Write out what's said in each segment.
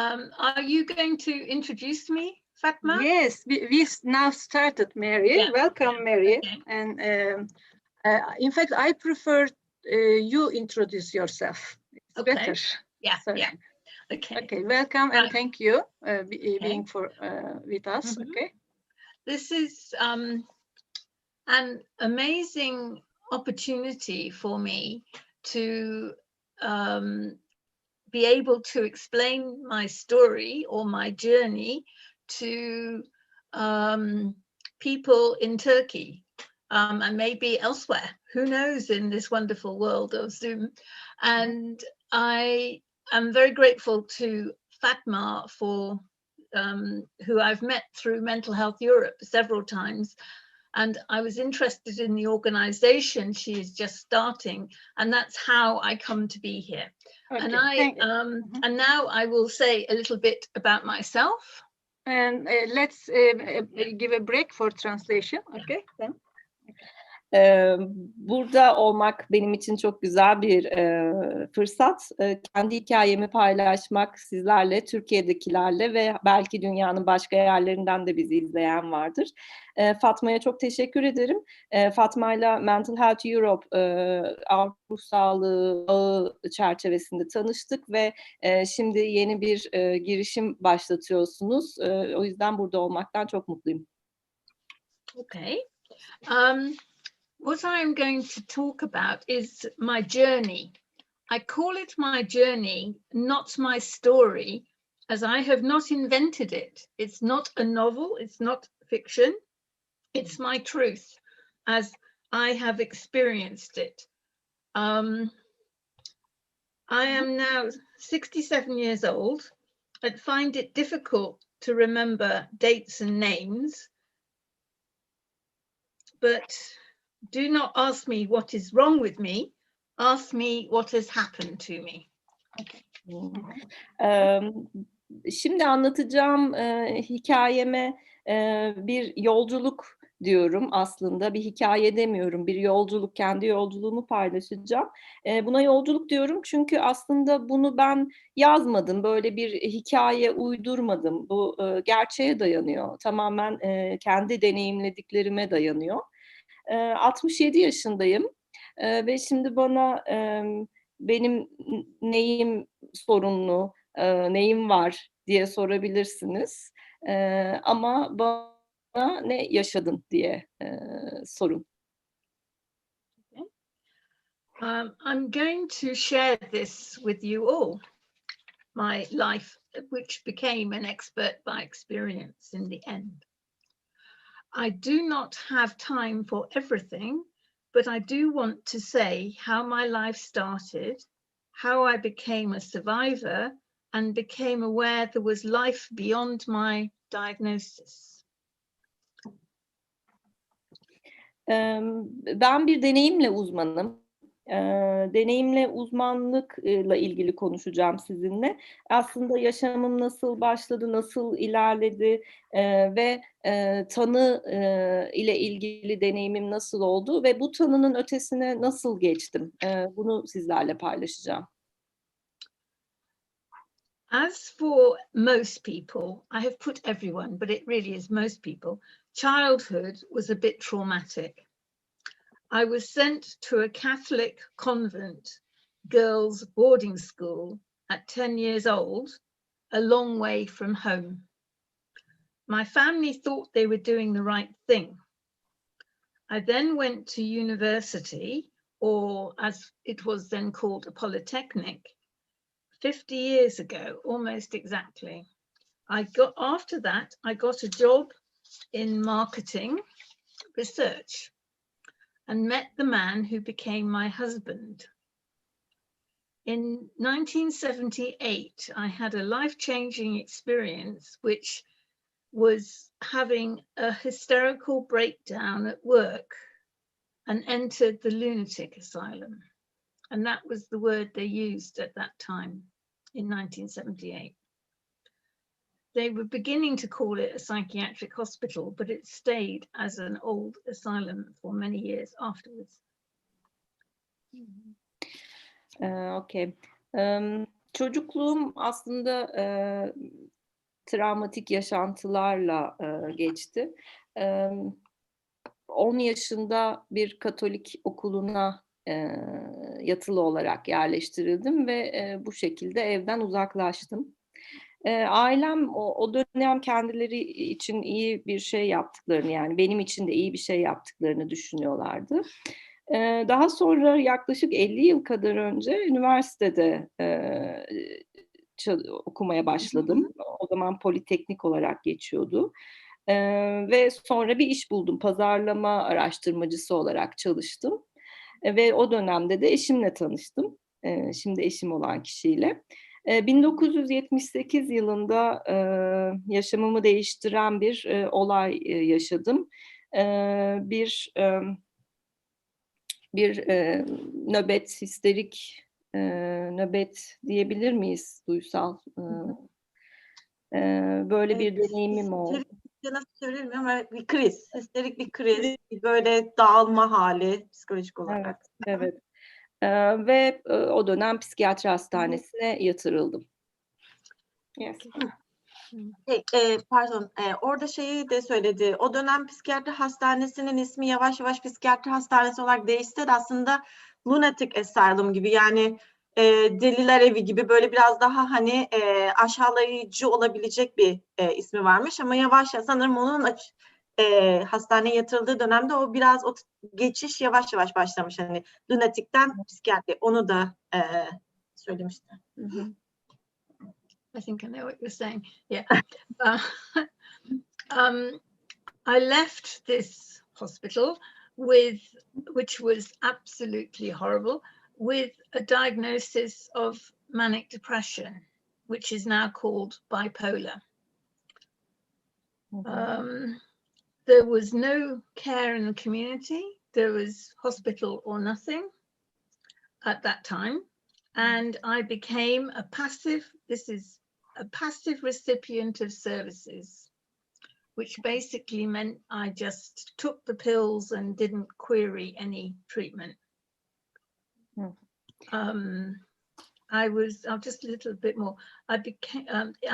Are you going to introduce me, Fatma? Yes, we now started, Mary. Yeah. Welcome, Mary. Okay. And in fact, I prefer you introduce yourself. It's Okay. better. Yeah. Sorry. Yeah. Okay. Okay. Welcome and thank you being with us. Mhm. Okay. This is an amazing opportunity for me to be able to explain my story or my journey to people in Turkey and maybe elsewhere. Who knows, in this wonderful world of Zoom. And I am very grateful to Fatma for who I've met through Mental Health Europe several times. And I was interested in the organization she is just starting, and that's how I come to be here. Okay. And now I will say a little bit about myself. And let's give a break for translation. Okay. Then. Burada olmak benim için çok güzel bir fırsat. Kendi hikayemi paylaşmak sizlerle, Türkiye'dekilerle ve belki dünyanın başka yerlerinden de bizi izleyen vardır. Fatma'ya çok teşekkür ederim. Fatma'yla Mental Health Europe ruh sağlığı ağı çerçevesinde tanıştık ve şimdi yeni bir girişim başlatıyorsunuz. O yüzden burada olmaktan çok mutluyum. Okay. What I'm going to talk about is my journey. I call it my journey, not my story, as I have not invented it. It's not a novel, it's not fiction. It's my truth as I have experienced it. I am now 67 years old. I find it difficult to remember dates and names, but do not ask me what is wrong with me. Ask me what has happened to me. Okay. Şimdi anlatacağım hikayeme bir yolculuk diyorum aslında. Bir hikaye demiyorum, bir yolculuk, kendi yolculuğumu paylaşacağım. Buna yolculuk diyorum çünkü aslında bunu ben yazmadım, böyle bir hikaye uydurmadım. Bu gerçeğe dayanıyor, tamamen kendi deneyimlediklerime dayanıyor. 67 yaşındayım ve şimdi bana benim neyim sorunlu, neyim var diye sorabilirsiniz. Ama bana ne yaşadın diye sorun. I'm going to share this with you all, my life, which became an expert by experience in the end. I do not have time for everything, but I do want to say how my life started, how I became a survivor, and became aware there was life beyond my diagnosis. Ben bir deneyimle uzmanım. Deneyimle uzmanlıkla ilgili konuşacağım sizinle. Aslında yaşamım nasıl başladı, nasıl ilerledi ve tanı ile ilgili deneyimim nasıl oldu ve bu tanının ötesine nasıl geçtim? Bunu sizlerle paylaşacağım. As for most people, I have put everyone, but it really is most people, childhood was a bit traumatic. I was sent to a Catholic convent girls' boarding school at 10 years old, a long way from home. My family thought they were doing the right thing. I then went to university, or as it was then called, a polytechnic, 50 years ago, almost exactly. After that, I got a job in marketing research and met the man who became my husband. In 1978, I had a life-changing experience, which was having a hysterical breakdown at work and entered the lunatic asylum. And that was the word they used at that time in 1978. They were beginning to call it a psychiatric hospital, but it stayed as an old asylum for many years afterwards. Okay. Çocukluğum aslında travmatik yaşantılarla geçti. 10 yaşında bir Katolik okuluna yatılı olarak yerleştirildim ve bu şekilde evden uzaklaştım. Ailem o dönem kendileri için iyi bir şey yaptıklarını, yani benim için de iyi bir şey yaptıklarını düşünüyorlardı. Daha sonra yaklaşık 50 yıl kadar önce üniversitede okumaya başladım. O zaman politeknik olarak geçiyordu. Ve sonra bir iş buldum. Pazarlama araştırmacısı olarak çalıştım. Ve o dönemde de eşimle tanıştım. Şimdi eşim olan kişiyle. 1978 yılında yaşamımı değiştiren bir olay yaşadım. Bir nöbet, histerik nöbet diyebilir miyiz, duysal? Böyle bir deneyimim oldu. Nasıl söylerim ama bir kriz, histerik bir kriz, böyle dağılma hali psikolojik olarak. Evet. Ve o dönem psikiyatri hastanesine yatırıldım. Yes. Pardon, orada şeyi de söyledi. O dönem psikiyatri hastanesinin ismi yavaş yavaş psikiyatri hastanesi olarak değişti de aslında lunatic asylum gibi, yani deliler evi gibi, böyle biraz daha hani aşağılayıcı olabilecek bir ismi varmış ama yavaş sanırım onun hastaneye yatırıldığı dönemde o biraz o geçiş yavaş yavaş başlamış, hani lunatikten psikiyatri, onu da söylemişti. I think I know what you're saying. Yeah. I left this hospital which was absolutely horrible, with a diagnosis of manic depression, which is now called bipolar. There was no care in the community. There was hospital or nothing at that time. And I became a passive recipient of services, which basically meant I just took the pills and didn't query any treatment. I'll just a little bit more. I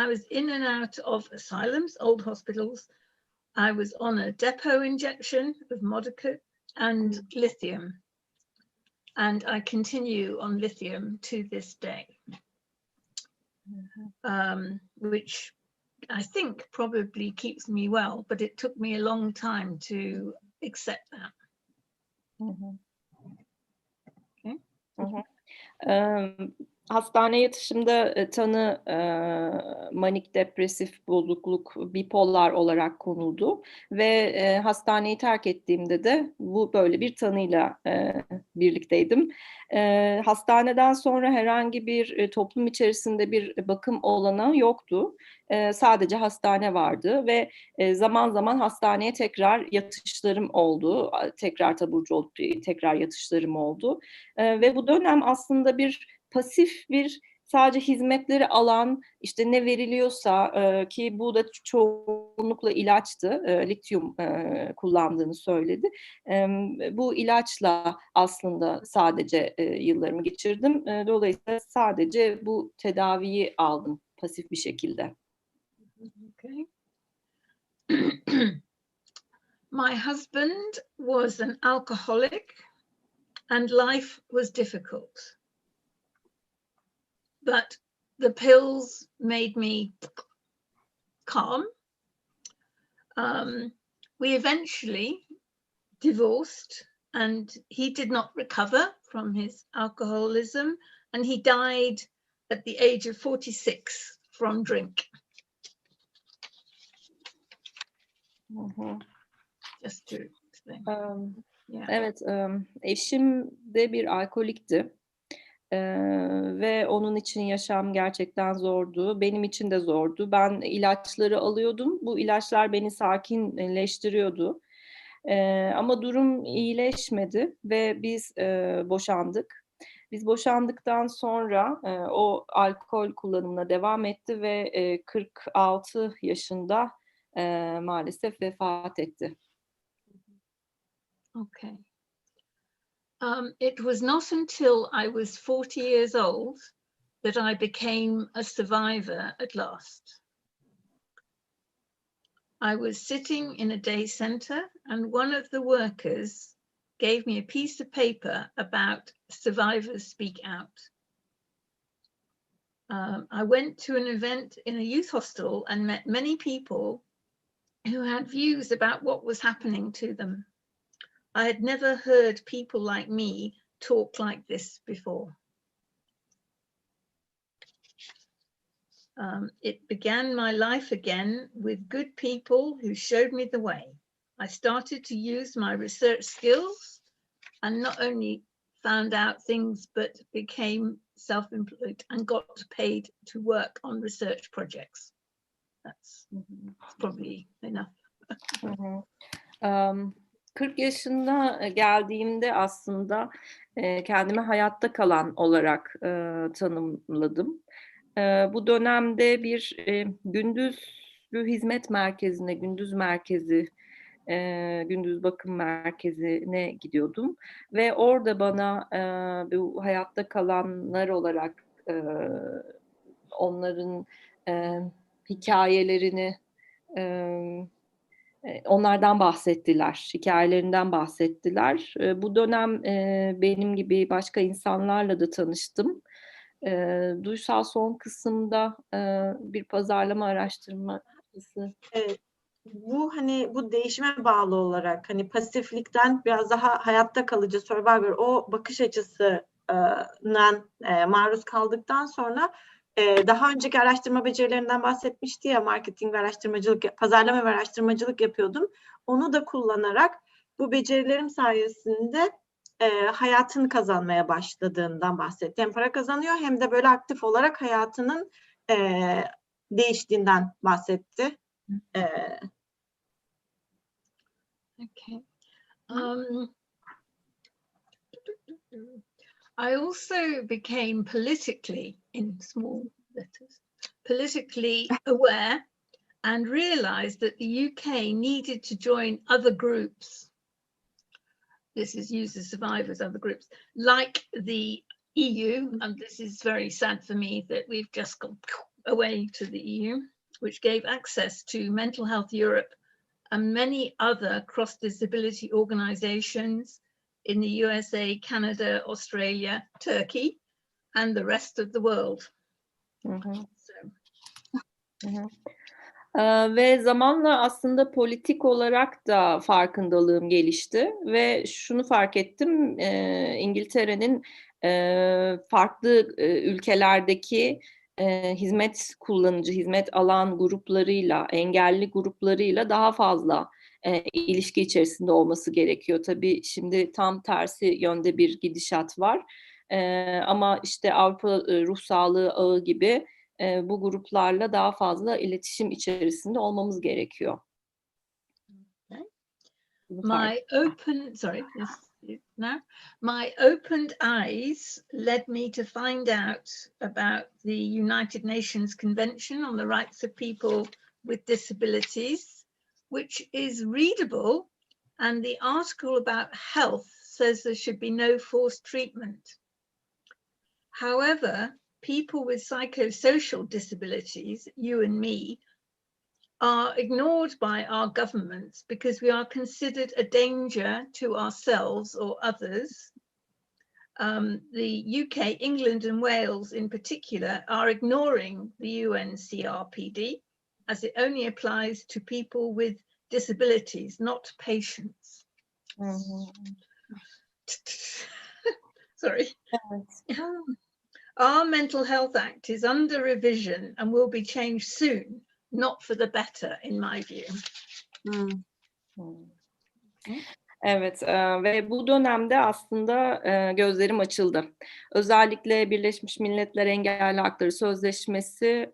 was in and out of asylums, old hospitals. I was on a depot injection of Modicate and lithium. And I continue on lithium to this day, which I think probably keeps me well, but it took me a long time to accept that. Okay. Hastane yatışımda tanı manik depresif bozukluk, bipolar olarak konuldu ve hastaneyi terk ettiğimde de bu böyle bir tanıyla birlikteydim. Hastaneden sonra herhangi bir toplum içerisinde bir bakım olanağı yoktu. Sadece hastane vardı ve zaman zaman hastaneye tekrar yatışlarım oldu. Tekrar taburcu olup tekrar yatışlarım oldu. Ve bu dönem aslında bir pasif bir sadece hizmetleri alan, işte ne veriliyorsa ki bu da çoğunlukla ilaçtı, lityum kullandığını söyledi. Bu ilaçla aslında sadece yıllarımı geçirdim. Dolayısıyla sadece bu tedaviyi aldım pasif bir şekilde. Okay. My husband was an alcoholic and life was difficult. But the pills made me calm. We eventually divorced, and he did not recover from his alcoholism, and he died at the age of 46 from drink. Just to explain. Yeah. Evet, eşim de bir alkolikti. Ve onun için yaşam gerçekten zordu. Benim için de zordu. Ben ilaçları alıyordum. Bu ilaçlar beni sakinleştiriyordu. Ama durum iyileşmedi ve biz boşandık. Biz boşandıktan sonra o alkol kullanımına devam etti ve 46 yaşında maalesef vefat etti. Okay. It was not until I was 40 years old that I became a survivor at last. I was sitting in a day center and one of the workers gave me a piece of paper about Survivors Speak Out. I went to an event in a youth hostel and met many people who had views about what was happening to them. I had never heard people like me talk like this before. It began my life again with good people who showed me the way. I started to use my research skills and not only found out things, but became self-employed and got paid to work on research projects. That's probably enough. 40 yaşında geldiğimde aslında kendimi hayatta kalan olarak tanımladım. Bu dönemde bir gündüzlü hizmet merkezine, gündüz bakım merkezine gidiyordum ve orada bana bu hayatta kalanlar olarak onların hikayelerini, onlardan bahsettiler, hikayelerinden bahsettiler. Bu dönem benim gibi başka insanlarla da tanıştım. Duysal son kısımda bir pazarlama araştırması. Evet. Bu değişime bağlı olarak hani pasiflikten biraz daha hayatta kalıcı survivor o bakış açısından maruz kaldıktan sonra daha önceki araştırma becerilerinden bahsetmişti ya, marketing ve araştırmacılık, pazarlama ve araştırmacılık yapıyordum. Onu da kullanarak bu becerilerim sayesinde hayatını kazanmaya başladığından bahsetti. Hem para kazanıyor hem de böyle aktif olarak hayatının değiştiğinden bahsetti. Okay. I also became politically, in small letters, politically aware and realized that the UK needed to join other groups. This is used as survivors, other groups, like the EU, and this is very sad for me that we've just gone away to the EU, which gave access to Mental Health Europe and many other cross-disability organizations in the USA, Canada, Australia, Turkey, and the rest of the world. Ve zamanla aslında politik olarak da farkındalığım gelişti ve şunu fark ettim, İngiltere'nin farklı ülkelerdeki hizmet kullanıcı, hizmet alan gruplarıyla, engelli gruplarıyla daha fazla ilişki içerisinde olması gerekiyor. Tabii şimdi tam tersi yönde bir gidişat var. Ama işte Avrupa Ruh Sağlığı Ağı gibi bu gruplarla daha fazla iletişim içerisinde olmamız gerekiyor. My opened eyes led me to find out about the United Nations Convention on the Rights of People with Disabilities, which is readable, and the article about health says there should be no forced treatment. However, people with psychosocial disabilities, you and me, are ignored by our governments because we are considered a danger to ourselves or others. The UK, England and Wales in particular are ignoring the UNCRPD as it only applies to people with disabilities, not patients. Sorry. Our Mental Health Act is under revision and will be changed soon, not for the better in my view. Evet ve bu dönemde aslında gözlerim açıldı. Özellikle Birleşmiş Milletler Engelli Hakları Sözleşmesi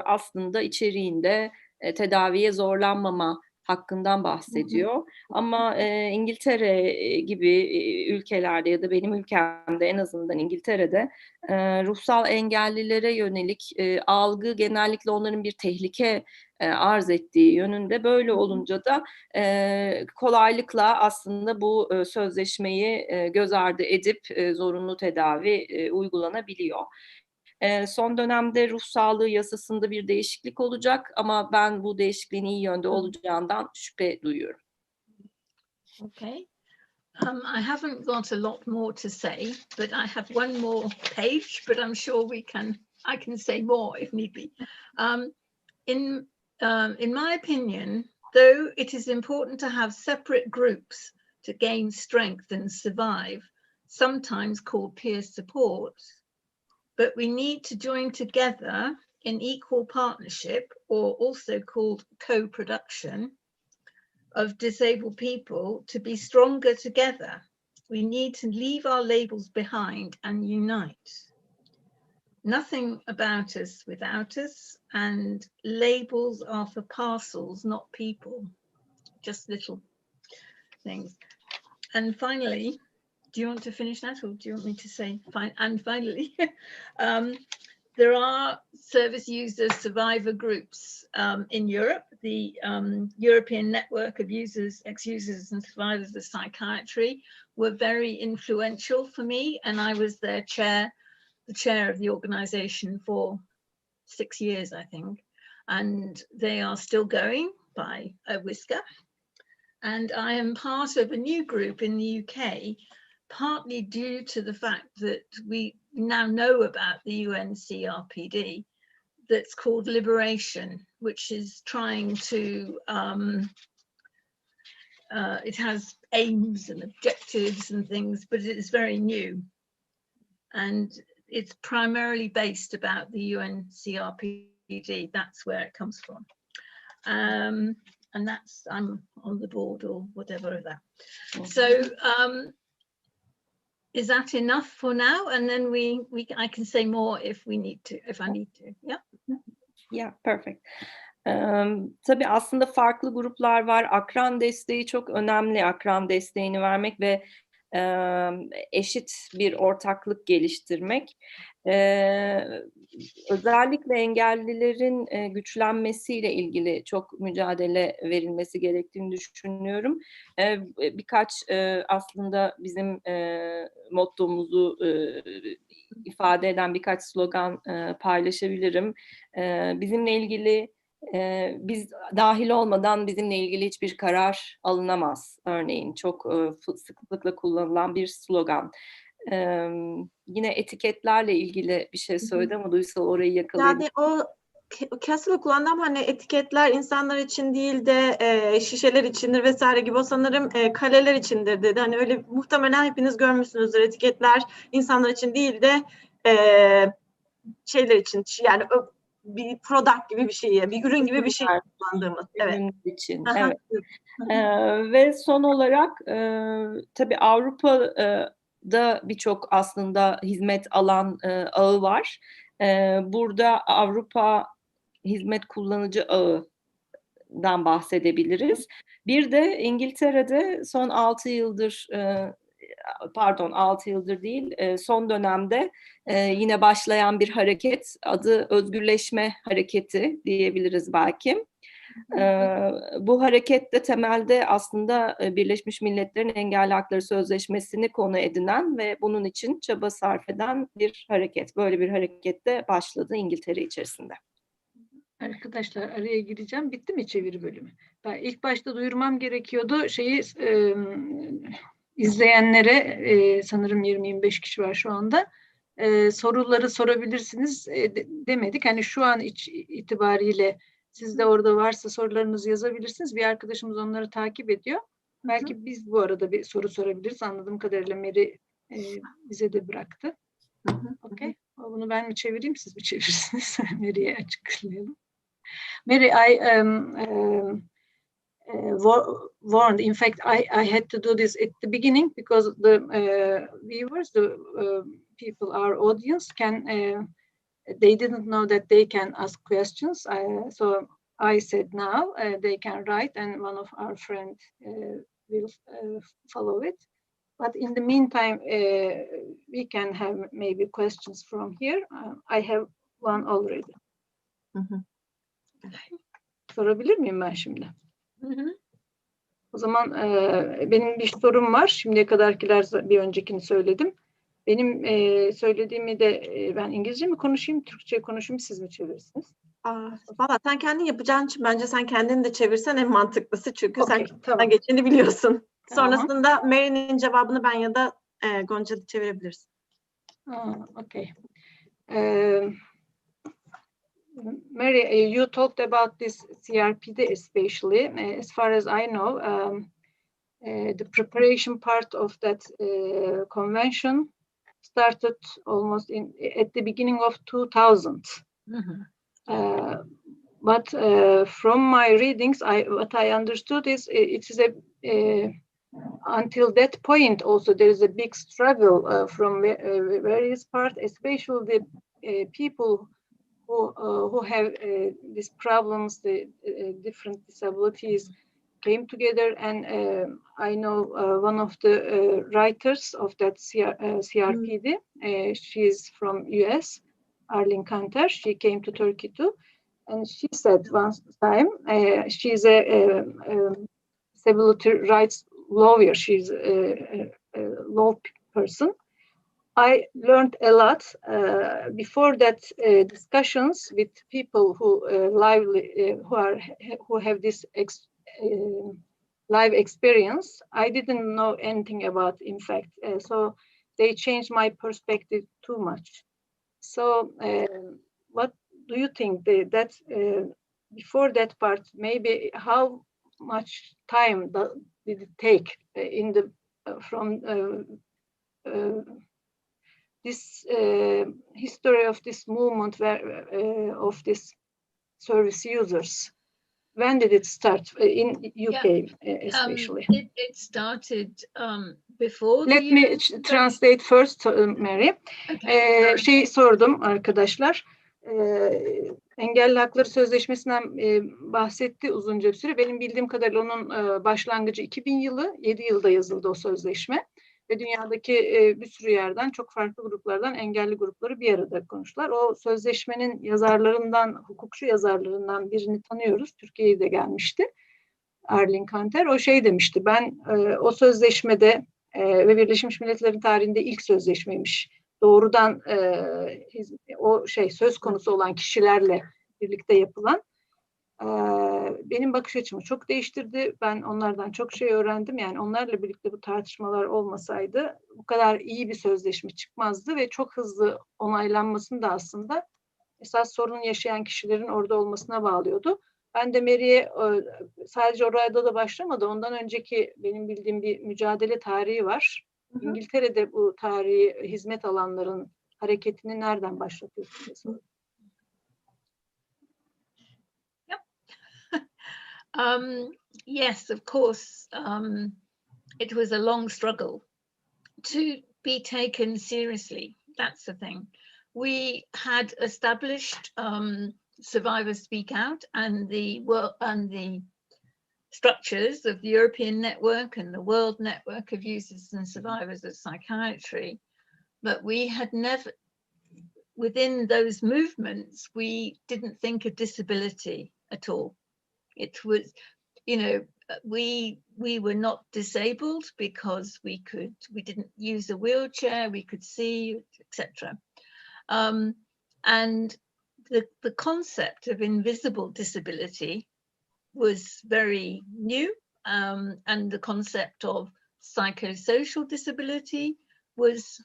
aslında içeriğinde tedaviye zorlanmama hakkından bahsediyor. Ama İngiltere gibi ülkelerde ya da benim ülkemde en azından İngiltere'de ruhsal engellilere yönelik algı genellikle onların bir tehlike arz ettiği yönünde. Böyle olunca da kolaylıkla aslında bu sözleşmeyi göz ardı edip zorunlu tedavi uygulanabiliyor. Son dönemde ruh sağlığı yasasında bir değişiklik olacak ama ben bu değişikliğin iyi yönde olacağından şüphe duyuyorum. Okay. I haven't got a lot more to say, but I have one more page, but I'm sure I can say more if need be. In my opinion, though it is important to have separate groups to gain strength and survive, sometimes called peer support, but we need to join together in equal partnership, or also called co-production, of disabled people to be stronger together. We need to leave our labels behind and unite. Nothing about us without us, and labels are for parcels, not people, just little things. And finally, do you want to finish that, or do you want me to say fine? And finally, there are service user survivor groups in Europe. The European Network of Users, Ex-Users and Survivors of Psychiatry were very influential for me, and I was their chair, the chair of the organization for 6 years, I think, and they are still going by a whisker. And I am part of a new group in the UK, partly due to the fact that we now know about the UNCRPD, that's called Liberation, which is trying to, it has aims and objectives and things, but it is very new. And it's primarily based about the UNCRPD, that's where it comes from. And that's, I'm on the board or whatever of that. So is that enough for now? And then I can say more if we need to, if I need to. Yeah. Yeah, perfect. Tabii aslında farklı gruplar var. Akran desteği çok önemli. Akran desteğini vermek ve eşit bir ortaklık geliştirmek. Özellikle engellilerin güçlenmesiyle ilgili çok mücadele verilmesi gerektiğini düşünüyorum. Birkaç aslında bizim mottomuzu ifade eden birkaç slogan paylaşabilirim. Bizimle ilgili biz dahil olmadan bizimle ilgili hiçbir karar alınamaz. Örneğin çok sıklıkla kullanılan bir slogan. Yine etiketlerle ilgili bir şey söyledi ama Duysal orayı yakaladı. Yani o kesinlikle kullandığım hani etiketler insanlar için değil de şişeler içindir vesaire gibi, o sanırım kaleler içindir dedi. Hani öyle muhtemelen hepiniz görmüşsünüzdür, etiketler insanlar için değil de şeyler için, yani bir product gibi bir şey, bir ürün gibi bir şey kullandığımız. Evet. Için, evet. Ve son olarak tabii Avrupa'da birçok aslında hizmet alan ağı var. Burada Avrupa Hizmet Kullanıcı Ağı'dan bahsedebiliriz. Bir de İngiltere'de son 6 yıldır, pardon 6 yıldır değil, son dönemde yine başlayan bir hareket, adı Özgürleşme Hareketi diyebiliriz belki. Bu hareket de temelde aslında Birleşmiş Milletler'in Engelli Hakları Sözleşmesi'ni konu edinen ve bunun için çaba sarf eden bir hareket. Böyle bir hareket de başladı İngiltere içerisinde. Arkadaşlar araya gireceğim. Bitti mi çeviri bölümü? Ben ilk başta duyurmam gerekiyordu. İzleyenlere sanırım 20-25 kişi var şu anda. Soruları sorabilirsiniz demedik. Hani şu an itibariyle sizde orada varsa sorularınızı yazabilirsiniz. Bir arkadaşımız onları takip ediyor. Belki biz bu arada bir soru sorabiliriz. Anladığım kadarıyla Mary bize de bıraktı. Okay. Bunu ben mi çevireyim, siz mi çevirirsiniz? Mary'e açıklayalım. Mary, I warned. In fact, I had to do this at the beginning because the viewers, the people, our audience, they didn't know that they can ask questions. So I said now they can write, and one of our friends will follow it. But in the meantime, we can have maybe questions from here. I have one already. Sorabilir miyim ben şimdi? O zaman benim bir sorum var. Şimdiye kadarkiler, bir öncekini söyledim. Benim söylediğimi de ben İngilizce mi konuşayım, Türkçe konuşayım, siz mi çevirirsiniz? Valla sen kendin yapacağın için bence sen kendini de çevirsen en mantıklısı. Çünkü Okay, sen tamam. geçeni biliyorsun. Tamam. Sonrasında Mary'nin cevabını ben ya da Gonca çevirebilirsin. Okay. Mary, you talked about this CRPD especially. As far as I know, the preparation part of that convention started almost at the beginning of 2000. But from my readings, what I understood is it is until that point also there is a big struggle from various parts, especially the people who have these problems, the different disabilities came together, and I know one of the writers of that CRPD, she's from US, Arlene Kanter. She came to Turkey too, and she said one time, she's a disability rights lawyer, she's a law person. I learned a lot before that discussions with people who who have this live experience. I didn't know anything about, in fact, so they changed my perspective too much. So what do you think that before that part, maybe how much time did it take in the from this history of this movement of this service users? When did it start in UK, especially? It started before. Let me translate first, Mary. Okay. Sordum arkadaşlar. Engelli Hakları Sözleşmesi'nden bahsetti uzunca bir süre. Benim bildiğim kadarıyla onun başlangıcı 2000 yılı, 7 yılda yazıldı o sözleşme. Ve dünyadaki bir sürü yerden, çok farklı gruplardan engelli grupları bir arada konuştular. O sözleşmenin yazarlarından, hukukçu yazarlarından birini tanıyoruz. Türkiye'ye de gelmişti. Arlene Kanter. O demişti, ben o sözleşmede ve Birleşmiş Milletler'in tarihinde ilk sözleşmeymiş. Doğrudan o söz konusu olan kişilerle birlikte yapılan. Benim bakış açımı çok değiştirdi. Ben onlardan çok şey öğrendim. Yani onlarla birlikte bu tartışmalar olmasaydı bu kadar iyi bir sözleşme çıkmazdı ve çok hızlı onaylanmasını da aslında esas sorun yaşayan kişilerin orada olmasına bağlıyordu. Ben de Mary'e sadece orada da başlamadı. Ondan önceki benim bildiğim bir mücadele tarihi var. Hı-hı. İngiltere'de bu tarihi hizmet alanların hareketini nereden başlatıyorsunuz? Yes, of course. It was a long struggle to be taken seriously. That's the thing. We had established Survivors Speak Out and the structures of the European Network and the World Network of Users and Survivors of Psychiatry, but we had never, within those movements, we didn't think of disability at all. It was, we were not disabled because we didn't use a wheelchair, we could see, etc. And the concept of invisible disability was very new, and the concept of psychosocial disability was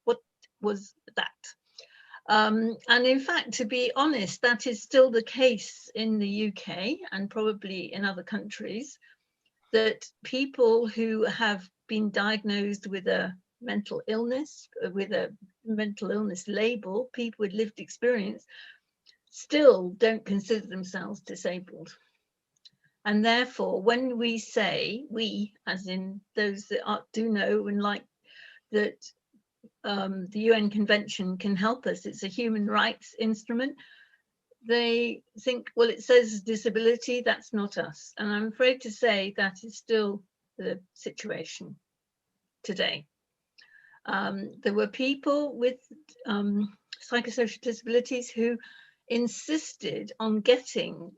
what was that. And in fact, to be honest, that is still the case in the UK and probably in other countries, that people who have been diagnosed with a mental illness, label, people with lived experience, still don't consider themselves disabled. And therefore, when we say, we, as in those that do know and like that, the UN Convention can help us, it's a human rights instrument, they think, well, it says disability, that's not us. And I'm afraid to say that is still the situation today. There were people with psychosocial disabilities who insisted on getting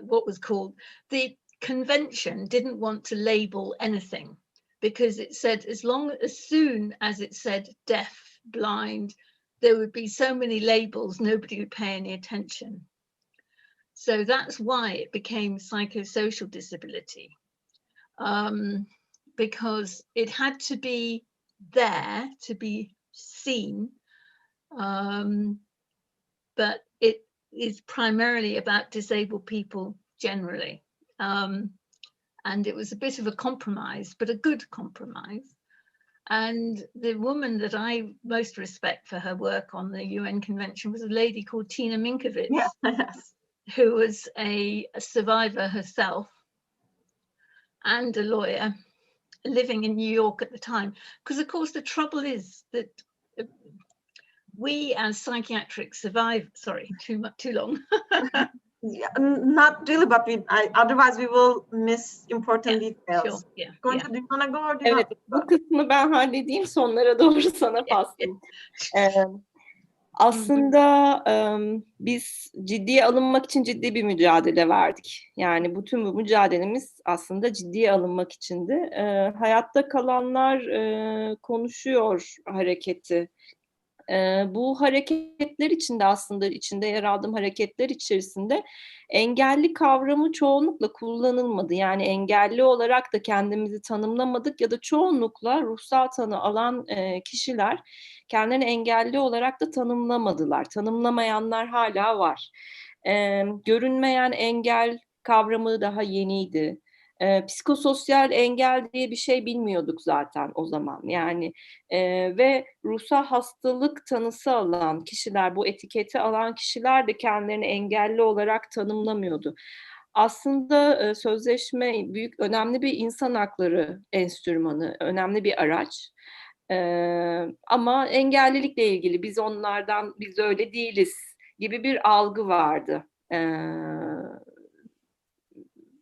what was called, the convention didn't want to label anything. because it said as soon as it said deaf, blind, there would be so many labels, nobody would pay any attention. So that's why it became psychosocial disability, because it had to be there to be seen, but it is primarily about disabled people generally. And it was a bit of a compromise, but a good compromise. And the woman that I most respect for her work on the UN Convention was a lady called Tina Minkowitz, Yes. who was a survivor herself and a lawyer living in New York at the time. Because of course the trouble is that we as psychiatric survivors, sorry, too long. Yeah, not really, but otherwise we will miss important details. Sure, yeah. Do you want to go or do you Evet, bu kısmı ben halledeyim, sonlara doğru sana paslayayım. Aslında biz ciddiye alınmak için ciddi bir mücadele verdik. Yani bütün bu mücadelemiz aslında ciddiye alınmak içindi. Hayatta kalanlar konuşuyor hareketi. Bu hareketler içinde, aslında içinde yer aldığım hareketler içerisinde engelli kavramı çoğunlukla kullanılmadı. Yani engelli olarak da kendimizi tanımlamadık ya da çoğunlukla ruhsal tanı alan kişiler kendilerini engelli olarak da tanımlamadılar. Tanımlamayanlar hala var. Görünmeyen engel kavramı daha yeniydi. Psikososyal engel diye bir şey bilmiyorduk zaten o zaman. Yani ve ruhsal hastalık tanısı alan kişiler, bu etiketi alan kişiler de kendilerini engelli olarak tanımlamıyordu. Aslında sözleşme önemli bir insan hakları enstrümanı, önemli bir araç. Ama engellilikle ilgili biz öyle değiliz gibi bir algı vardı.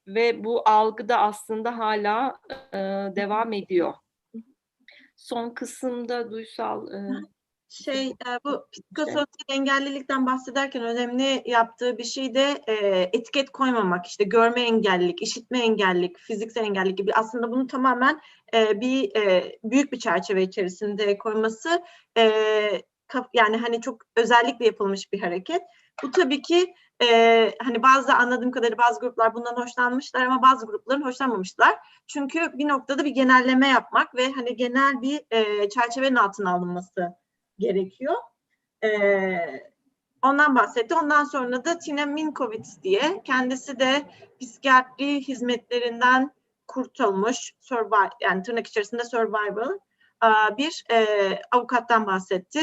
Ve bu algı da aslında hala devam ediyor. Son kısımda duysal... bu psikososyal engellilikten bahsederken önemli yaptığı bir şey de etiket koymamak. İşte görme engellilik, işitme engellilik, fiziksel engellilik gibi aslında bunu tamamen büyük bir çerçeve içerisinde koyması yani hani çok özellikle yapılmış bir hareket. Bu tabii ki hani anladığım kadarıyla bazı gruplar bundan hoşlanmışlar ama bazı grupların hoşlanmamışlar. Çünkü bir noktada bir genelleme yapmak ve hani genel bir çerçevenin altına alınması gerekiyor. Ondan bahsetti. Ondan sonra da Tina Minkowitz diye, kendisi de psikiyatri hizmetlerinden kurtulmuş, yani tırnak içerisinde survival bir avukattan bahsetti.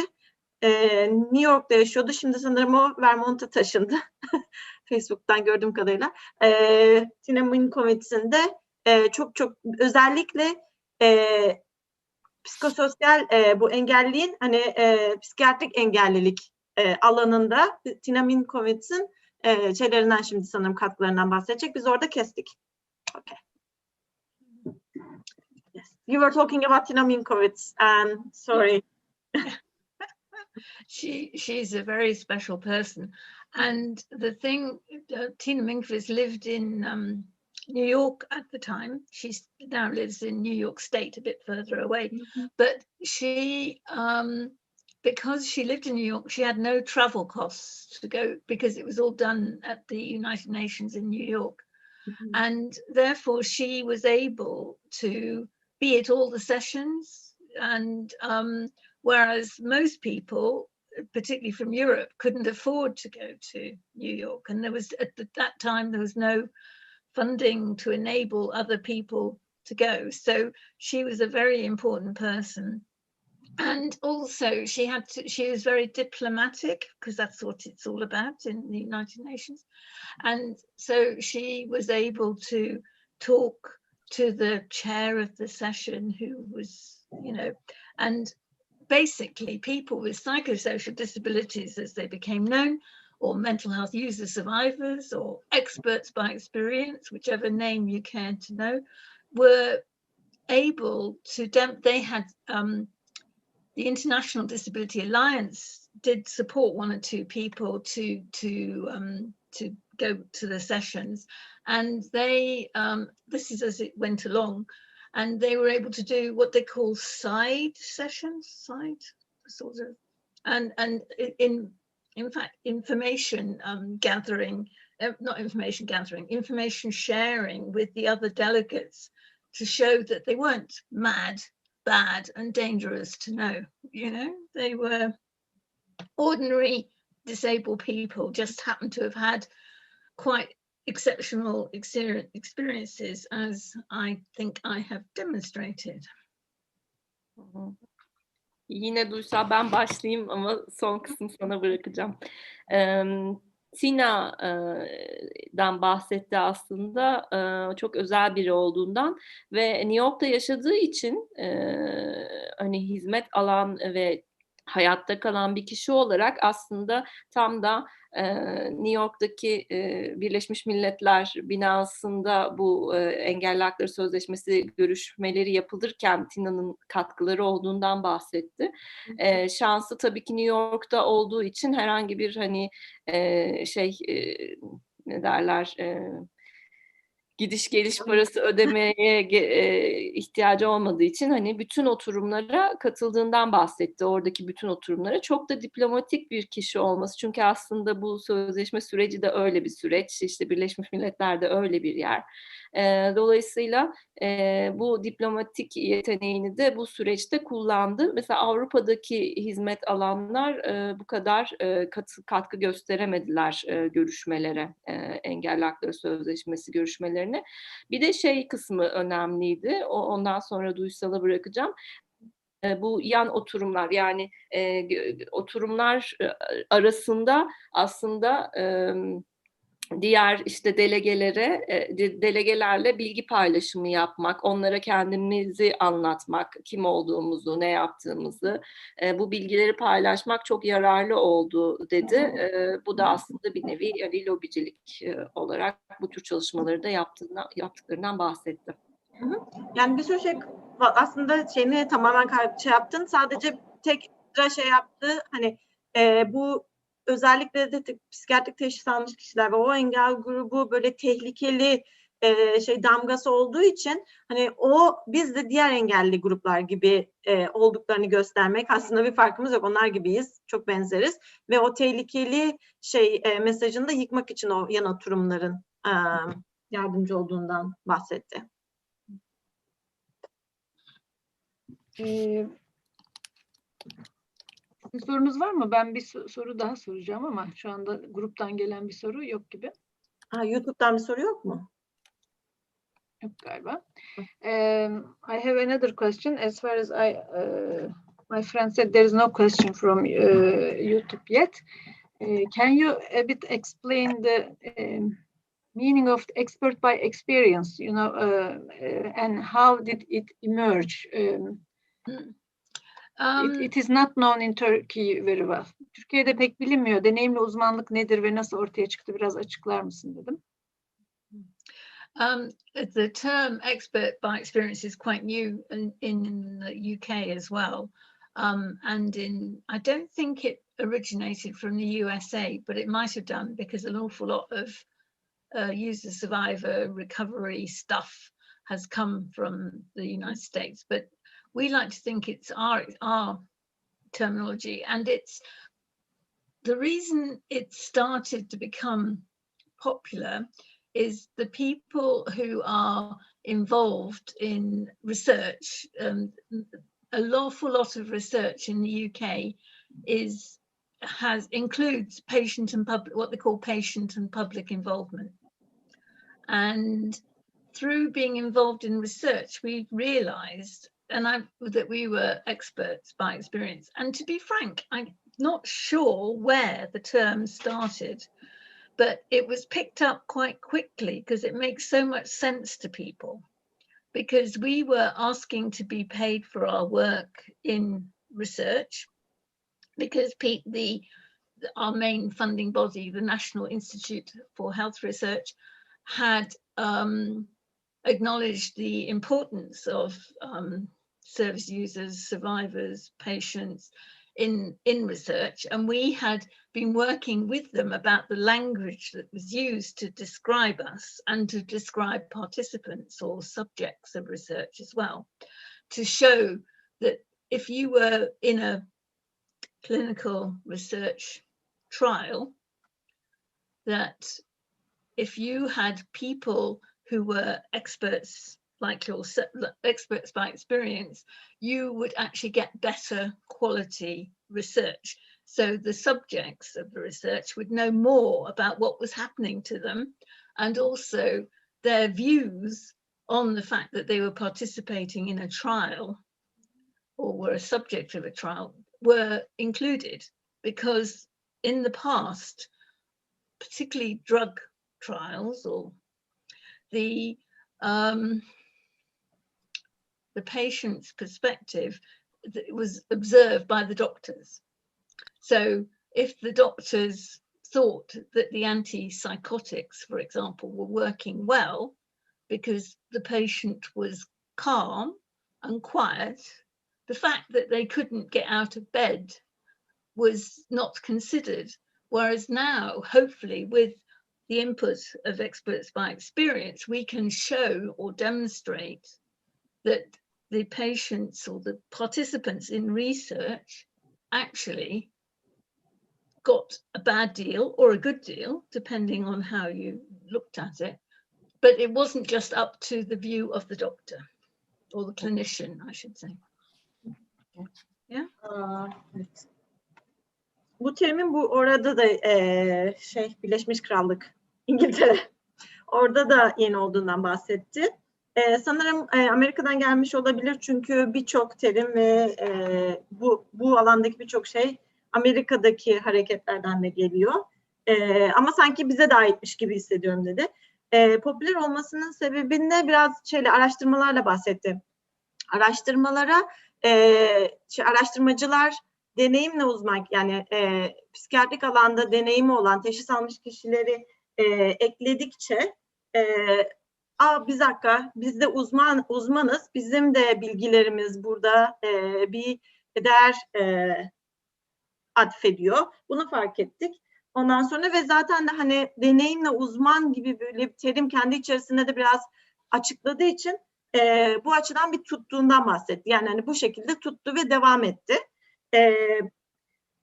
New York'ta yaşıyordu. Şimdi sanırım o Vermont'a taşındı. Facebook'tan gördüğüm kadarıyla. Tina Minkowitz'in de çok özellikle psikososyal bu engelliğin hani psikiyatrik engellilik alanında Tina Minkowitz'in şeylerinden şimdi sanırım katkılarından bahsedecek. Biz orada kestik. Okay. Yes. You were talking about Tina Minkowitz. Sorry. She's a very special person, and the thing, Tina Minkowitz lived in New York at the time. She now lives in New York State, a bit further away. Mm-hmm. But she, because she lived in New York, she had no travel costs to go because it was all done at the United Nations in New York. Mm-hmm. And therefore she was able to be at all the sessions, and whereas most people, particularly from Europe, couldn't afford to go to New York. And there was, at that time, there was no funding to enable other people to go. So she was a very important person. And also she was very diplomatic, because that's what it's all about in the United Nations. And so she was able to talk to the chair of the session, who was, and basically people with psychosocial disabilities, as they became known, or mental health user survivors, or experts by experience, whichever name you care to know, were able to, they had, the International Disability Alliance did support one or two people to go to the sessions, and they, this is as it went along, and they were able to do what they call side sessions, sort of, and in fact information gathering, not information gathering, information sharing with the other delegates to show that they weren't mad, bad, and dangerous to know. You know, they were ordinary disabled people, just happened to have had quite exceptional experiences, as I think I have demonstrated. Yine Duysa ben başlayayım ama son kısmı sana bırakacağım. Tina'dan bahsetti aslında, çok özel biri olduğundan ve New York'ta yaşadığı için hani hizmet alan ve hayatta kalan bir kişi olarak aslında tam da New York'taki Birleşmiş Milletler binasında bu Engelli Hakları Sözleşmesi görüşmeleri yapılırken Tina'nın katkıları olduğundan bahsetti. Şansı tabii ki New York'ta olduğu için herhangi bir hani ne derler, gidiş geliş parası ödemeye ihtiyacı olmadığı için hani bütün oturumlara katıldığından bahsetti. Oradaki bütün oturumlara. Çok da diplomatik bir kişi olması. Çünkü aslında bu sözleşme süreci de öyle bir süreç. İşte Birleşmiş Milletler'de öyle bir yer. Dolayısıyla bu diplomatik yeteneğini de bu süreçte kullandı. Mesela Avrupa'daki hizmet alanlar bu kadar katkı gösteremediler görüşmelere, Engelli Hakları Sözleşmesi görüşmelerine. Bir de kısmı önemliydi. Ondan sonra Duysal'a bırakacağım. Bu yan oturumlar, yani oturumlar arasında aslında diğer işte delegelerle bilgi paylaşımı yapmak, onlara kendimizi anlatmak, kim olduğumuzu, ne yaptığımızı, bu bilgileri paylaşmak çok yararlı oldu dedi. Bu da aslında bir nevi yani lobicilik olarak bu tür çalışmaları da yaptıklarından bahsetti. Yani bir sürü şey aslında şeyini tamamen yaptın. Sadece tek yaptı. Hani bu özellikle de psikiyatrik teşhis almış kişiler ve o engel grubu böyle tehlikeli damgası olduğu için hani biz de diğer engelli gruplar gibi olduklarını göstermek, aslında bir farkımız yok. Onlar gibiyiz. Çok benzeriz. Ve o tehlikeli mesajını da yıkmak için o yan oturumların yardımcı olduğundan bahsetti. Bir sorunuz var mı? Ben bir soru daha soracağım ama şu anda gruptan gelen bir soru yok gibi. YouTube'dan bir soru yok mu? Yok galiba. I have another question. As far as my friend said, there is no question from YouTube yet. Can you a bit explain the meaning of expert by experience, and how did it emerge? It is not known in Turkey very well. Türkiye'de pek bilinmiyor. Deneyimle uzmanlık nedir ve nasıl ortaya çıktı? Biraz açıklar mısın dedim. The term expert by experience is quite new in the UK as well. And I don't think it originated from the USA, but it might have done because an awful lot of user survivor recovery stuff has come from the United States. But we like to think it's our terminology, and it's the reason it started to become popular is the people who are involved in research. An awful lot of research in the UK includes patient and public, what they call patient and public involvement. And through being involved in research, we realized that we were experts by experience. And to be frank, I'm not sure where the term started, but it was picked up quite quickly because it makes so much sense to people, because we were asking to be paid for our work in research, because our main funding body, the National Institute for Health Research, had acknowledged the importance of service users, survivors, patients in research, and we had been working with them about the language that was used to describe us and to describe participants or subjects of research as well, to show that if you were in a clinical research trial, that if you had people who were experts like yourself, experts by experience, you would actually get better quality research. So the subjects of the research would know more about what was happening to them, and also their views on the fact that they were participating in a trial or were a subject of a trial were included, because in the past, particularly drug trials, or the patient's perspective was observed by the doctors. So if the doctors thought that the antipsychotics, for example, were working well because the patient was calm and quiet, the fact that they couldn't get out of bed was not considered. Whereas now, hopefully, with the input of experts by experience, we can show or demonstrate that the patients or the participants in research actually got a bad deal or a good deal, depending on how you looked at it. But it wasn't just up to the view of the doctor or the clinician, I should say. Yeah. Evet. Bu terimin bu orada da Birleşmiş Krallık, İngiltere, orada da yeni olduğundan bahsetti. Sanırım Amerika'dan gelmiş olabilir, çünkü birçok terim ve bu alandaki birçok şey Amerika'daki hareketlerden de geliyor. Ama sanki bize de aitmiş gibi hissediyorum dedi. Popüler olmasının sebebinde biraz araştırmalarla bahsetti. Araştırmacılar deneyimle uzman, yani psikiyatrik alanda deneyimi olan teşhis almış kişileri ekledikçe biz de uzmanız, bizim de bilgilerimiz burada bir değer atfediyor. Bunu fark ettik. Ondan sonra ve zaten de hani deneyimle uzman gibi böyle bir terim kendi içerisinde de biraz açıkladığı için bu açıdan bir tuttuğundan bahsetti. Yani hani bu şekilde tuttu ve devam etti.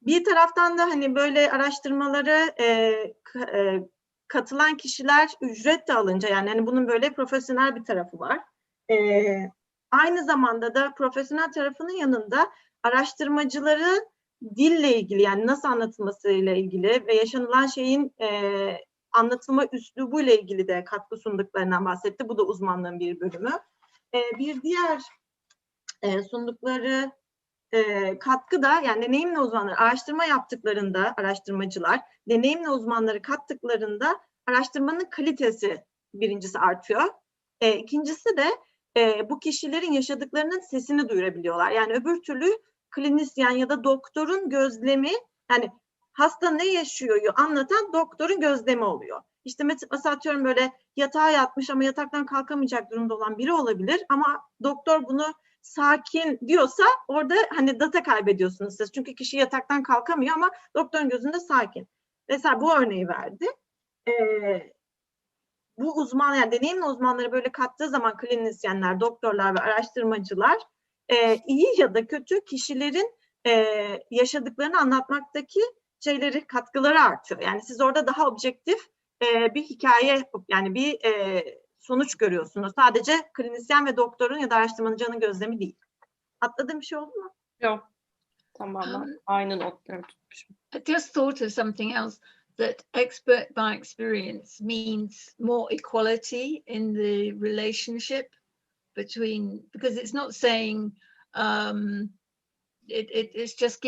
Bir taraftan da hani böyle araştırmalara katılan kişiler ücret de alınca, yani hani bunun böyle profesyonel bir tarafı var. Aynı zamanda da profesyonel tarafının yanında araştırmacıları dille ilgili, yani nasıl anlatılmasıyla ilgili ve yaşanılan şeyin anlatılma üslubuyla ilgili de katkı sunduklarından bahsetti. Bu da uzmanlığın bir bölümü. Bir diğer sundukları katkı da, yani deneyimle uzmanları araştırma yaptıklarında, araştırmacılar deneyimle uzmanları kattıklarında araştırmanın kalitesi birincisi artıyor. İkincisi de bu kişilerin yaşadıklarının sesini duyurabiliyorlar. Yani öbür türlü klinisyen ya da doktorun gözlemi, yani hasta ne yaşıyor anlatan doktorun gözlemi oluyor. İşte mesela atıyorum böyle yatağa yatmış ama yataktan kalkamayacak durumda olan biri olabilir, ama doktor bunu sakin diyorsa orada hani data kaybediyorsunuz siz. Çünkü kişi yataktan kalkamıyor ama doktorun gözünde sakin. Mesela bu örneği verdi. Bu uzman, yani deneyimli uzmanları böyle kattığı zaman klinisyenler, doktorlar ve araştırmacılar iyi ya da kötü kişilerin yaşadıklarını anlatmaktaki katkıları artıyor. Yani siz orada daha objektif bir hikaye, yani bir sonuç görüyorsunuz. Sadece klinisyen ve doktorun ya da araştırmacının gözlemi değil. Atladığım bir şey oldu mu? Yok. Tamamen aynı notları tutmuşum. I just thought of something else, that expert by experience means more equality in the relationship between, because it's not saying it's just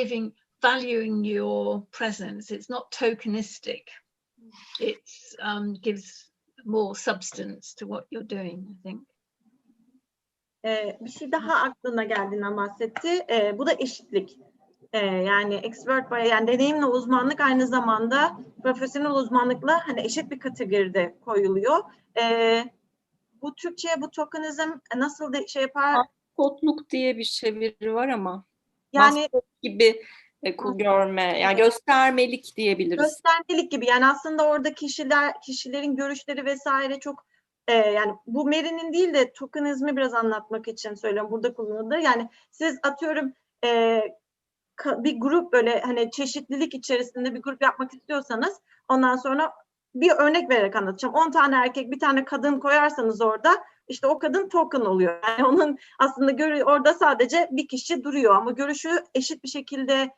valuing your presence. It's not tokenistic. It gives more substance to what you're doing, I think. Bir şey daha aklına geldiğinden bahsetti. Bu da eşitlik. Yani expert by, yani deneyimle uzmanlık aynı zamanda profesyonel uzmanlıkla hani eşit bir kategoride koyuluyor. Bu Türkçe'ye bu tokenizm nasıl yapar? Maskotluk diye bir çeviri var ama Yani maskot gibi görme, yani göstermelik diyebiliriz. Göstermelik gibi, yani aslında orada kişilerin görüşleri vesaire çok yani bu Mary'nin değil de tokenizmi biraz anlatmak için söylüyorum, burada kullanıldı. Yani siz atıyorum bir grup, böyle hani çeşitlilik içerisinde bir grup yapmak istiyorsanız, ondan sonra bir örnek vererek anlatacağım. 10 tane erkek, bir tane kadın koyarsanız orada, işte o kadın token oluyor. Yani onun aslında orada sadece bir kişi duruyor ama görüşü eşit bir şekilde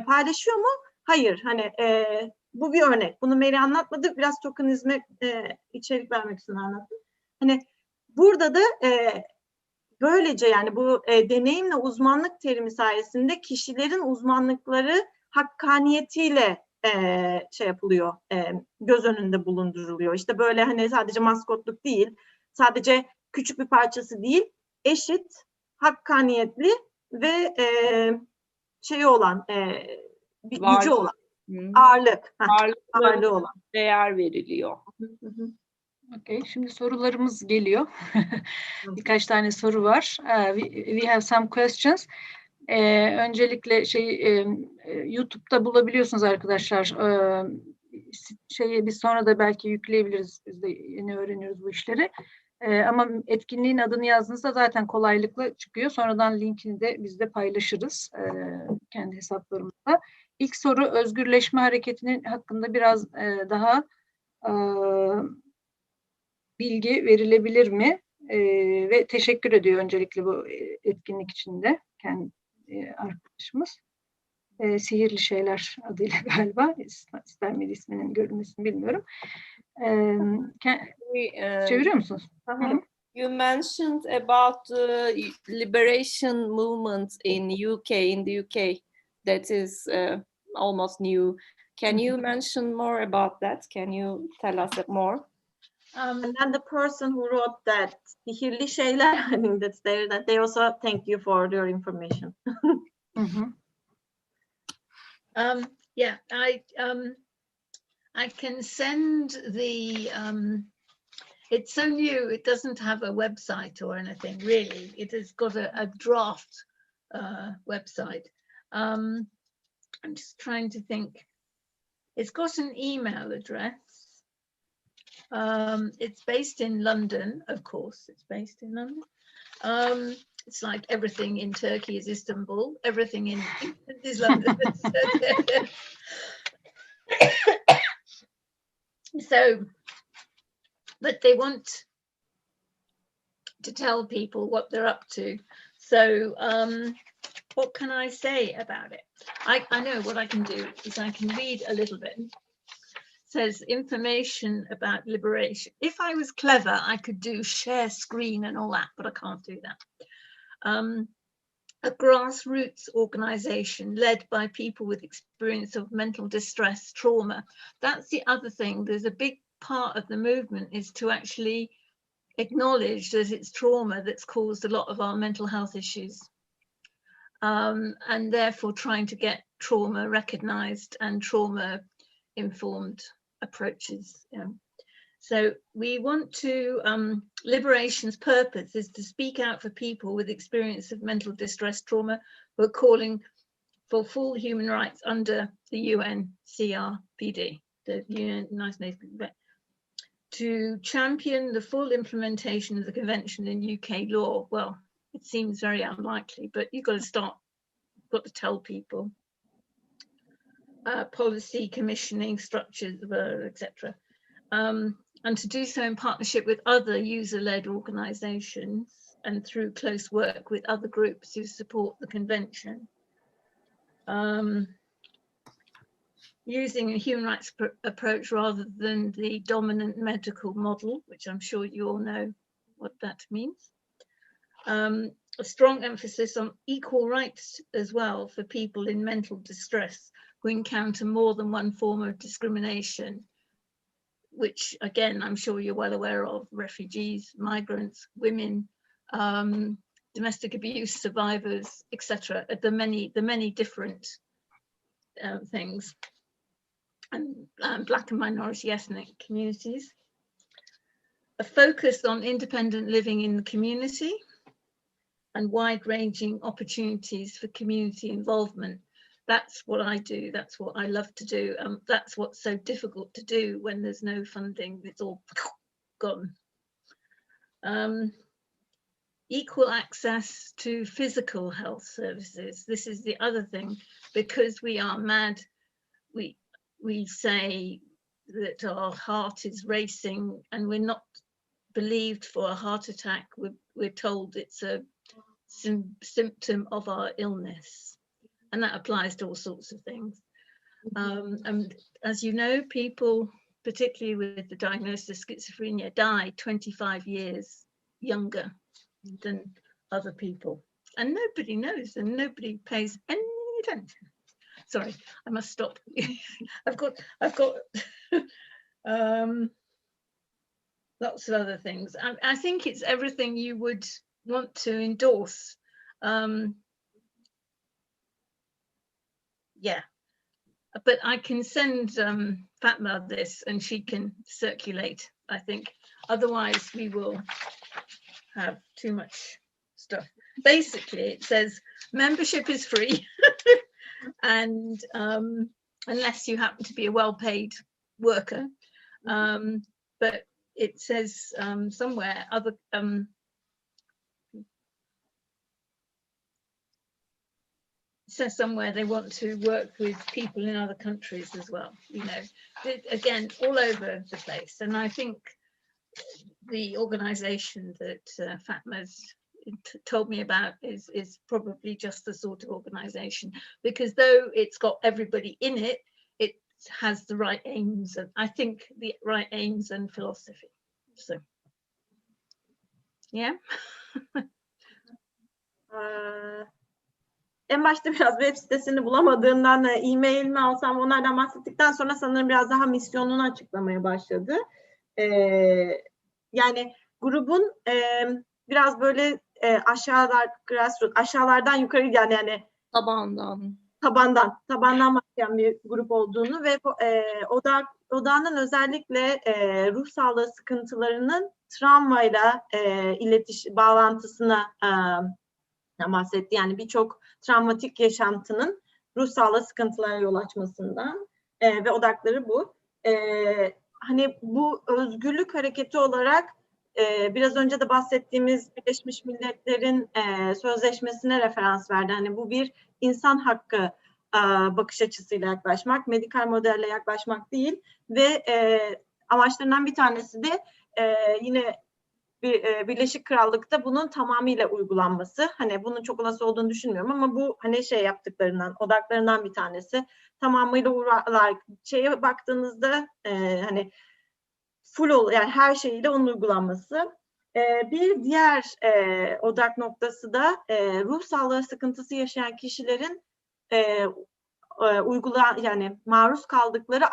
paylaşıyor mu? Hayır. Hani bu bir örnek. Bunu Mary anlatmadı. Biraz tokenizme içerik vermek için anlattım. Hani burada da böylece, yani bu deneyimle uzmanlık terimi sayesinde kişilerin uzmanlıkları hakkaniyetiyle şey yapılıyor, göz önünde bulunduruluyor. İşte böyle hani sadece maskotluk değil, sadece küçük bir parçası değil, eşit, hakkaniyetli ve şeyi olan, bir gücü olan, ağırlık, ağırlığı olan. Değer veriliyor. Okay, şimdi sorularımız geliyor. Birkaç tane soru var. We have some questions. Öncelikle YouTube'da bulabiliyorsunuz arkadaşlar. Biz sonra da belki yükleyebiliriz. Biz de yeni öğreniyoruz bu işleri. Ama etkinliğin adını yazdığınızda zaten kolaylıkla çıkıyor. Sonradan linkini de biz de paylaşırız kendi hesaplarımızda. İlk soru, özgürleşme hareketinin hakkında biraz daha bilgi verilebilir mi? Ve teşekkür ediyor öncelikle bu etkinlik için de kendi arkadaşımız. Sihirli Şeyler adıyla galiba. İstenmedi isminin görünmesini bilmiyorum. Çeviriyor musunuz? You mentioned about the liberation movement in the UK that is almost new. Can you mention more about that? Can you tell us more? And then the person who wrote that, Sihirli Şeyler, I think that's there, that they also thank you for your information. Yeah, I can send the, it's so new, it doesn't have a website or anything, really. It has got a draft website. I'm just trying to think. It's got an email address. It's based in London, of course, it's based in London. It's like everything in Turkey is Istanbul, everything in England is London. So, but they want to tell people what they're up to. So what can I say about it? I know what I can do is I can read a little bit. It says information about liberation. If I was clever, I could do share screen and all that, but I can't do that. A grassroots organization led by people with experience of mental distress, trauma. That's the other thing. There's a big part of the movement is to actually acknowledge that it's trauma that's caused a lot of our mental health issues. And therefore trying to get trauma recognized and trauma informed approaches. So we want to, Liberation's purpose is to speak out for people with experience of mental distress, trauma, who are calling for full human rights under the UNCRPD, the United Nations, to champion the full implementation of the convention in UK law. Well, it seems very unlikely, but you've got to start, got to tell people. Policy, commissioning, structures, etc. And to do so in partnership with other user-led organisations and through close work with other groups who support the convention. Using a human rights approach rather than the dominant medical model, which I'm sure you all know what that means. A strong emphasis on equal rights as well for people in mental distress who encounter more than one form of discrimination, which again, I'm sure you're well aware of: refugees, migrants, women, domestic abuse survivors, etc. The many different things, and Black and minority ethnic communities. A focus on independent living in the community and wide-ranging opportunities for community involvement. that's what I do. That's what I love to do. That's what's so difficult to do when there's no funding. It's all gone. Equal access to physical health services. This is the other thing, because we are mad. We say that our heart is racing and we're not believed for a heart attack. We're told it's a symptom of our illness, and that applies to all sorts of things. And as you know, people, particularly with the diagnosis of schizophrenia, die 25 years younger than other people, and nobody knows and nobody pays any attention. Sorry, I must stop. I've got lots of other things. I think it's everything you would want to endorse. Yeah, but I can send Fatma this and she can circulate, I think. Otherwise we will have too much stuff. Basically it says membership is free and unless you happen to be a well-paid worker, but it says somewhere other says somewhere they want to work with people in other countries as well, you know, again, all over the place. And I think the organization that Fatma's told me about is probably just the sort of organization, because though it's got everybody in it, it has the right aims, and I think the right aims and philosophy. So, yeah. En başta biraz web sitesini bulamadığından e-mail mi alsam, onlardan bahsettikten sonra sanırım biraz daha misyonunu açıklamaya başladı. Yani grubun biraz böyle aşağılardan yukarı giden, yani tabandan başlayan bir grup olduğunu ve odağının özellikle ruh sağlığı sıkıntılarının travmayla bağlantısına bahsetti. Yani birçok travmatik yaşantının ruh sağlığı sıkıntılara yol açmasından ve odakları bu. Hani bu özgürlük hareketi olarak biraz önce de bahsettiğimiz Birleşmiş Milletler'in sözleşmesine referans verdi. Hani bu bir insan hakkı bakış açısıyla yaklaşmak, medikal modelle yaklaşmak değil ve amaçlarından bir tanesi de yine Birleşik Krallık'ta bunun tamamıyla uygulanması. Hani bunun çok olası olduğunu düşünmüyorum ama bu hani yaptıklarından, odaklarından bir tanesi. Tamamıyla şeye baktığınızda hani full yani her şeyiyle onun uygulanması. Bir diğer odak noktası da ruh sağlığı sıkıntısı yaşayan kişilerin yani maruz kaldıkları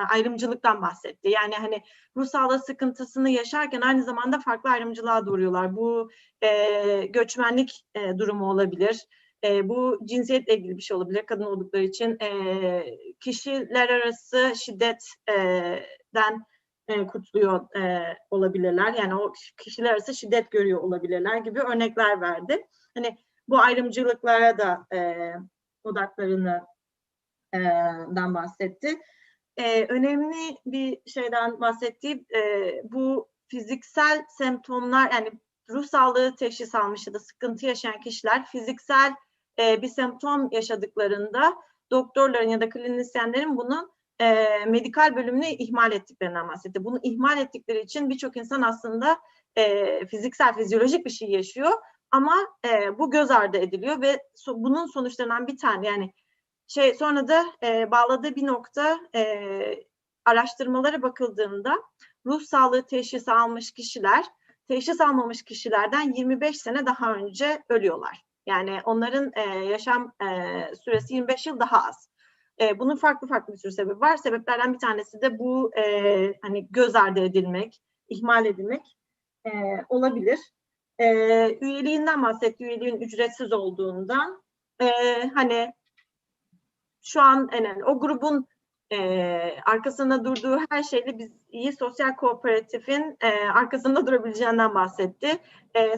ayrımcılıktan bahsetti. Yani hani ruh sağlığı sıkıntısını yaşarken aynı zamanda farklı ayrımcılığa doğruyorlar. Bu göçmenlik durumu olabilir. Bu cinsiyetle ilgili bir şey olabilir kadın oldukları için. Kişiler arası şiddetten kurtuluyor olabilirler. Yani o kişiler arası şiddet görüyor olabilirler gibi örnekler verdi. Hani bu ayrımcılıklara da odaklarından bahsetti. Önemli bir şeyden bahsettiği bu fiziksel semptomlar, yani ruh sağlığı teşhis almış ya da sıkıntı yaşayan kişiler fiziksel bir semptom yaşadıklarında doktorların ya da klinisyenlerin bunu medikal bölümünü ihmal ettiklerinden bahsetti. Bunu ihmal ettikleri için birçok insan aslında fiziksel, fizyolojik bir şey yaşıyor ama bu göz ardı ediliyor ve bunun sonuçlarından bir tane, yani sonra da bağladığı bir nokta, araştırmalara bakıldığında ruh sağlığı teşhisi almış kişiler teşhis almamış kişilerden 25 sene daha önce ölüyorlar. Yani onların yaşam süresi 25 yıl daha az. Bunun farklı bir sürü sebebi var. Sebeplerden bir tanesi de bu hani göz ardı edilmek, ihmal edilmek olabilir. Üyeliğinden bahsetti, üyeliğin ücretsiz olduğundan. Hani şu an yani o grubun arkasında durduğu her şeyle biz iyi sosyal kooperatifin arkasında durabileceğinden bahsetti.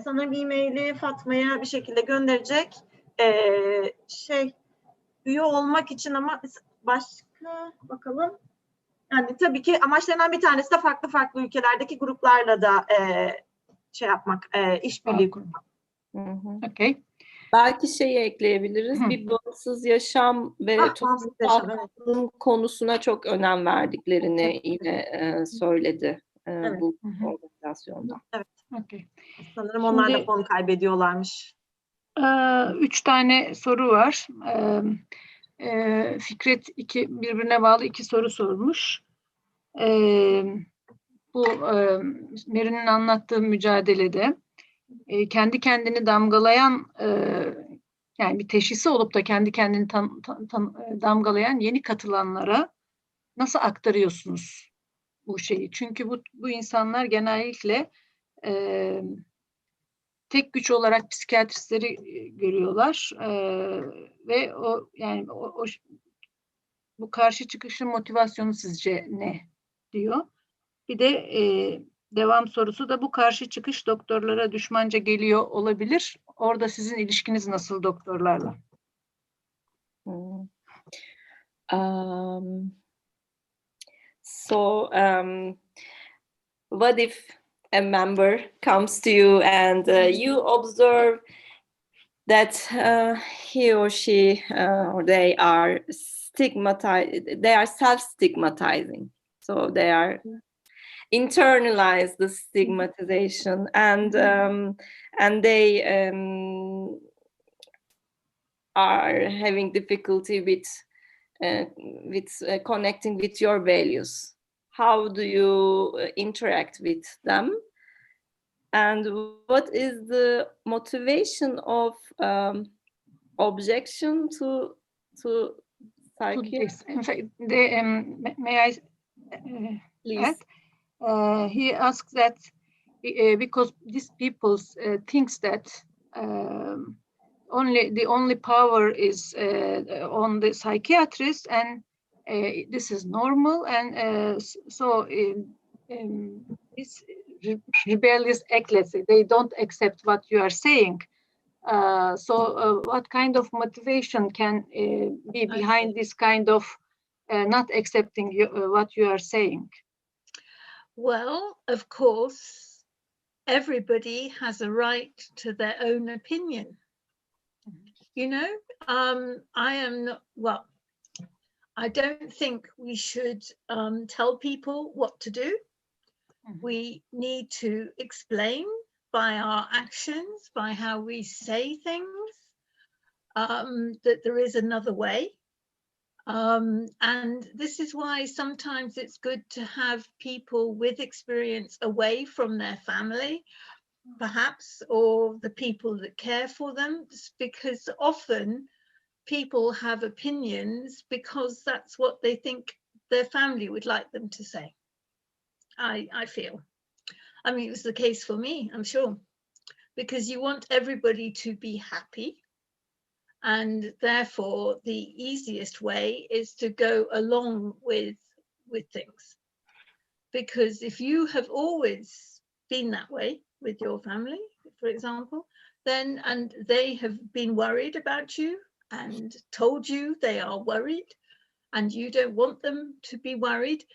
Sanırım e-maili Fatma'ya bir şekilde gönderecek. üye olmak için ama başka bakalım. Yani tabii ki amaçlarından bir tanesi de farklı ülkelerdeki gruplarla da şey yapmak, işbirliği kurmak. Okay. Belki şeyi ekleyebiliriz. Bir bağımsız yaşam ve Bağımsız yaşam, evet. toplumsal konusuna çok önem verdiklerini yine söyledi Evet. bu organizasyonda. Evet. Okay. Sanırım onlar da fon kaybediyorlarmış. 3 tane soru var. Fikret birbirine bağlı 2 soru sormuş. Bu Mary'nin anlattığı mücadelede kendi kendini damgalayan yani bir teşhisi olup da kendi kendini damgalayan yeni katılanlara nasıl aktarıyorsunuz bu şeyi? Çünkü bu insanlar genellikle tek güç olarak psikiyatristleri görüyorlar ve bu karşı çıkışın motivasyonu sizce ne diyor? Bir de devam sorusu da bu karşı çıkış doktorlara düşmanca geliyor olabilir. Orada sizin ilişkiniz nasıl doktorlarla? What if a member comes to you and you observe that he or she or they are stigmatized, they are self-stigmatizing, so they are internalize the stigmatization and they are having difficulty with connecting with your values. How do you interact with them? And what is the motivation of objection to psychiatry? In fact, may I Please. add? He asks that because these people thinks that the only power is on the psychiatrist, and this is normal, and so this rebellious act, let's say, they don't accept what you are saying. So what kind of motivation can be behind this kind of not accepting what you are saying? Well, of course, everybody has a right to their own opinion. You know, I am not, well, I don't think we should tell people what to do. We need to explain by our actions, by how we say things, that there is another way. And this is why sometimes it's good to have people with experience away from their family, perhaps, or the people that care for them, because often people have opinions because that's what they think their family would like them to say. I feel. I mean, it was the case for me, I'm sure, because you want everybody to be happy. And therefore, the easiest way is to go along with things. Because if you have always been that way with your family, for example, then, and they have been worried about you and told you they are worried, and you don't want them to be worried,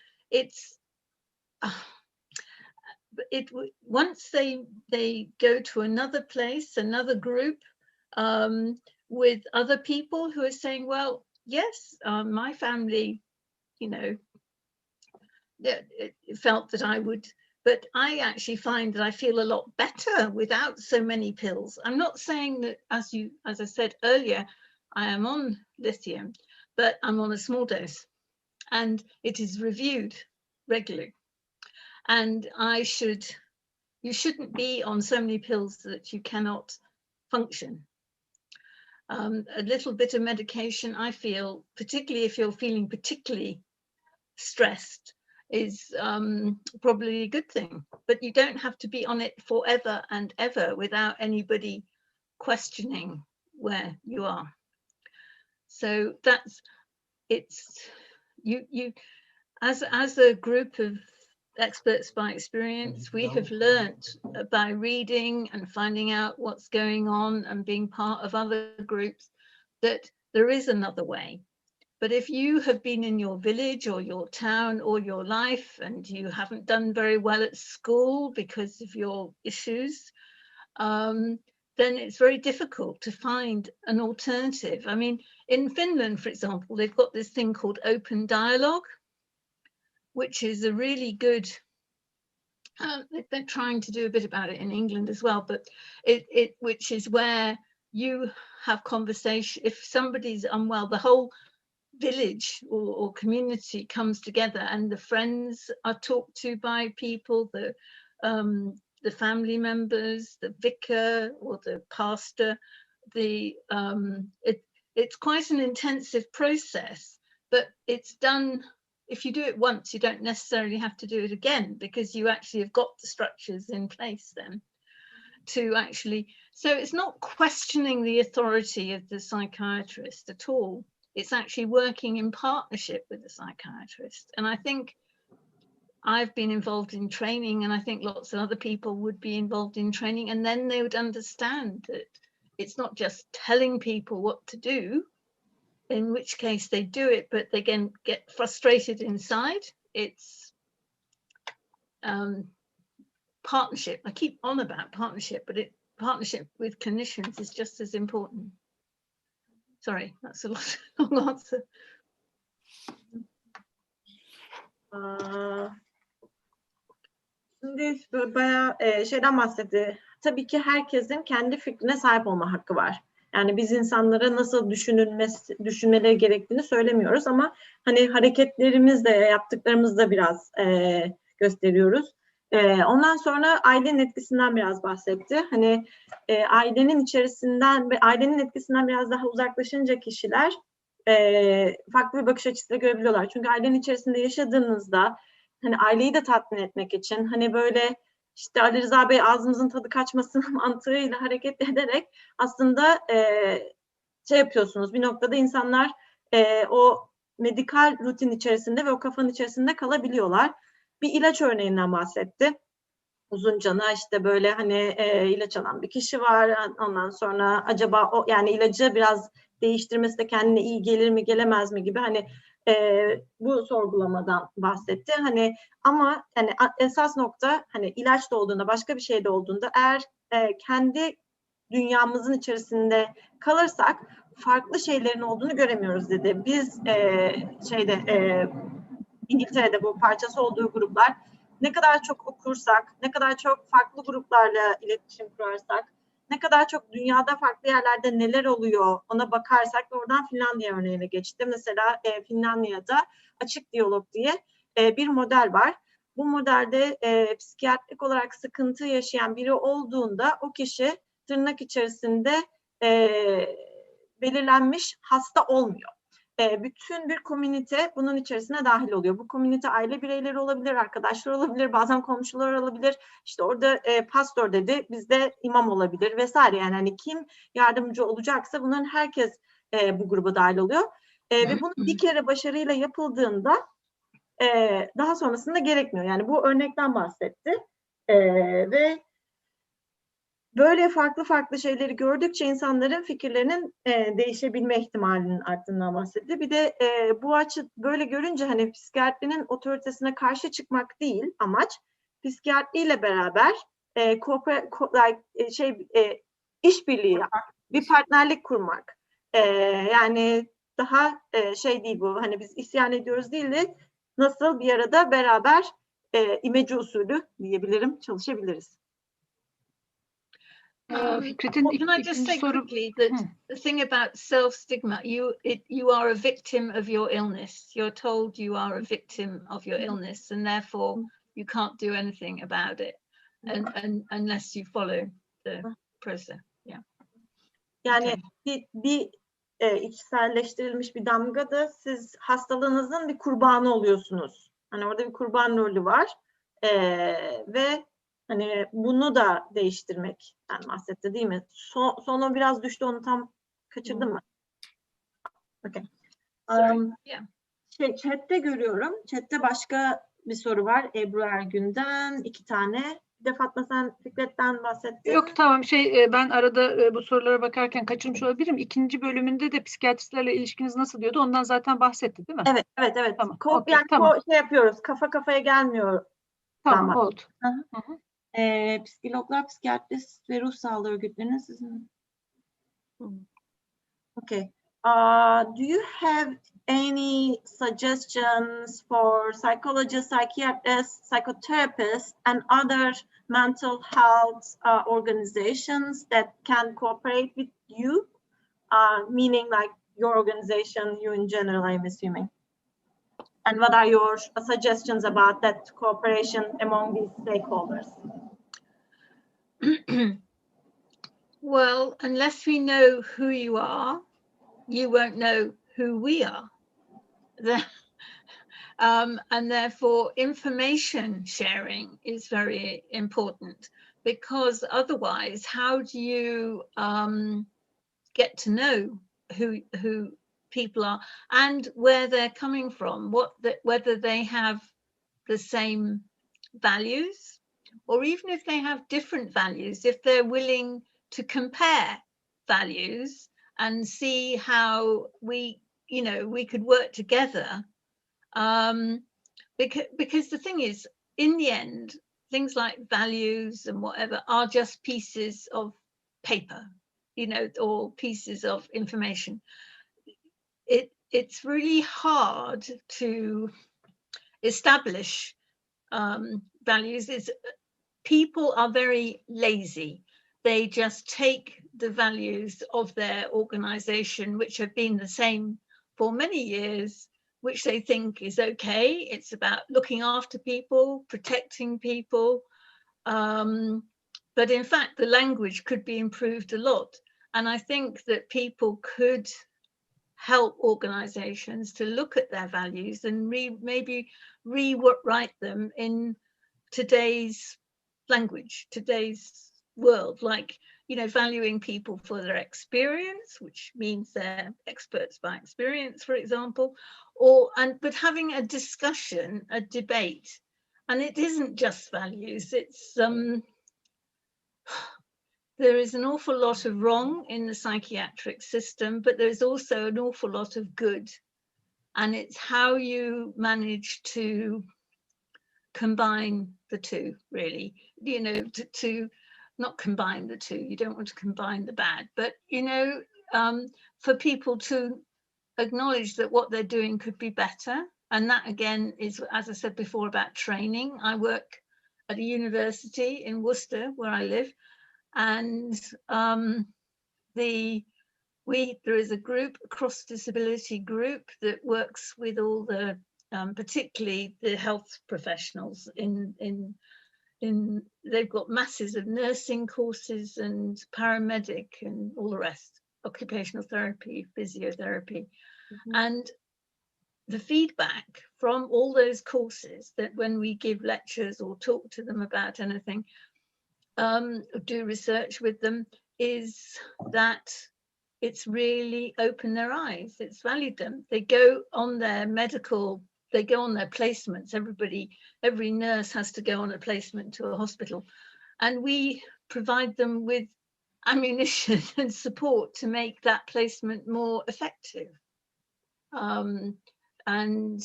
once they go to another place, another group, with other people who are saying, well, yes, my family, you know, it felt that I would, but I actually find that I feel a lot better without so many pills. I'm not saying that, as I said earlier, I am on lithium, but I'm on a small dose and it is reviewed regularly. And you shouldn't be on so many pills that you cannot function. A little bit of medication, I feel, particularly if you're feeling particularly stressed, is probably a good thing. But you don't have to be on it forever and ever without anybody questioning where you are. So you as a group of experts by experience, we have learned by reading and finding out what's going on and being part of other groups that there is another way. But if you have been in your village or your town all your life and you haven't done very well at school because of your issues, then it's very difficult to find an alternative. I mean, in Finland, for example, they've got this thing called open dialogue, which is a really good, they're trying to do a bit about it in England as well, but which is where you have conversation. If somebody's unwell, the whole village or community comes together and the friends are talked to by people, the family members, the vicar or the pastor. It's quite an intensive process, but it's done. If you do it once, you don't necessarily have to do it again, because you actually have got the structures in place then to actually, so it's not questioning the authority of the psychiatrist at all. It's actually working in partnership with the psychiatrist. And I think I've been involved in training, and I think lots of other people would be involved in training, and then they would understand that it's not just telling people what to do, in which case they do it, but they can get frustrated inside. It's partnership. I keep on about partnership, but partnership with clinicians is just as important. Sorry, that's a long answer. Şimdi bayağı şeyden bahsetti. Tabii ki herkesin kendi fikrine sahip olma hakkı var. Yani biz insanlara nasıl düşünmeleri gerektiğini söylemiyoruz ama hani hareketlerimizle, yaptıklarımızla biraz gösteriyoruz. Ondan sonra ailenin etkisinden biraz bahsetti. Hani ailenin içerisinden ve ailenin etkisinden biraz daha uzaklaşınca kişiler farklı bir bakış açısıyla görebiliyorlar. Çünkü ailenin içerisinde yaşadığınızda hani aileyi de tatmin etmek için hani böyle işte Ali Rıza Bey ağzımızın tadı kaçmasın mantığıyla hareket ederek aslında şey yapıyorsunuz. Bir noktada insanlar o medikal rutin içerisinde ve o kafanın içerisinde kalabiliyorlar. Bir ilaç örneğinden bahsetti. Uzuncana işte böyle hani ilaç alan bir kişi var. Ondan sonra acaba o yani ilacı biraz değiştirmesi de kendine iyi gelir mi gelemez mi gibi hani bu sorgulamadan bahsetti. Hani ama yani esas nokta hani ilaç da olduğunda başka bir şey de olduğunda eğer kendi dünyamızın içerisinde kalırsak farklı şeylerin olduğunu göremiyoruz dedi. Biz İngiltere'de bu parçası olduğu gruplar ne kadar çok okursak, ne kadar çok farklı gruplarla iletişim kurarsak, ne kadar çok dünyada farklı yerlerde neler oluyor ona bakarsak ve oradan Finlandiya örneğine geçti. Mesela Finlandiya'da açık diyalog diye bir model var. Bu modelde psikiyatrik olarak sıkıntı yaşayan biri olduğunda o kişi tırnak içerisinde belirlenmiş hasta olmuyor. Bütün bir komünite bunun içerisine dahil oluyor. Bu komünite aile bireyleri olabilir, arkadaşlar olabilir, bazen komşular olabilir. İşte orada pastör dedi, bizde imam olabilir vesaire. Yani hani kim yardımcı olacaksa bunların herkes bu gruba dahil oluyor. Ve bunu bir kere başarıyla yapıldığında daha sonrasında gerekmiyor. Yani bu örnekten bahsetti. Ve böyle farklı şeyleri gördükçe insanların fikirlerinin değişebilme ihtimalinin arttığından bahsetti. Bir de bu açı böyle görünce hani psikiyatrinin otoritesine karşı çıkmak değil amaç, psikiyatriyle beraber işbirliği yapmak, bir partnerlik kurmak. Yani daha şey değil bu, hani biz isyan ediyoruz değil de nasıl bir arada beraber imece usulü diyebilirim, çalışabiliriz. Can I just say quickly that the thing about self-stigma, you are a victim of your illness. You're told you are a victim of your illness, and therefore you can't do anything about it, and unless you follow the process. Yeah. Yani bir içselleştirilmiş bir damga da siz hastalığınızın bir kurbanı oluyorsunuz. Hani orada bir kurban rolü var ve hani bunu da değiştirmekten bahsetti değil mi? Sonu biraz düştü, onu tam kaçırdın mı? Okay. Chat'te görüyorum. Chat'te başka bir soru var Ebru Ergün'den 2 tane. Bir de Fatma sen Fikret'ten bahsettin. Yok tamam ben arada bu sorulara bakarken kaçırmış olabilirim. İkinci bölümünde de psikiyatristlerle ilişkiniz nasıl diyordu? Ondan zaten bahsetti değil mi? Evet. Tamam, Yani şey yapıyoruz. Kafa kafaya gelmiyor. Tamam oldu. Hı hı. Psikologlar, psikiyatrist ve ruh sağlığı örgütlerinin sizin. Okay. Do you have any suggestions for psychologists, psychiatrists, psychotherapists, and other mental health organizations that can cooperate with you? Meaning like your organization, you in general, I'm assuming. And what are your suggestions about that cooperation among these stakeholders? Well, unless we know who you are, you won't know who we are. And therefore information sharing is very important, because otherwise how do you get to know who people are and where they're coming from, whether they have the same values, or even if they have different values, if they're willing to compare values and see how we could work together. Because the thing is, in the end, things like values and whatever are just pieces of paper, or pieces of information. It's really hard to establish values. People are very lazy. They just take the values of their organization, which have been the same for many years, which they think is okay. It's about looking after people, protecting people. But in fact, the language could be improved a lot. And I think that people could help organizations to look at their values and maybe rewrite them in today's language, today's world, like, valuing people for their experience, which means they're experts by experience, for example, but having a discussion, a debate. And it isn't just values, it's there is an awful lot of wrong in the psychiatric system, but there's also an awful lot of good. And it's how you manage to combine the two, really, to not combine the two. You don't want to combine the bad, but, for people to acknowledge that what they're doing could be better. And that, again, is, as I said before, about training. I work at a university in Worcester, where I live, and there is a group, a cross disability group, that works with all the particularly the health professionals they've got masses of nursing courses and paramedic and all the rest, occupational therapy, physiotherapy. And the feedback from all those courses, that when we give lectures or talk to them about anything, do research with them, is that it's really opened their eyes, it's valued them. They go on their placements. Every nurse has to go on a placement to a hospital, and we provide them with ammunition and support to make that placement more effective. And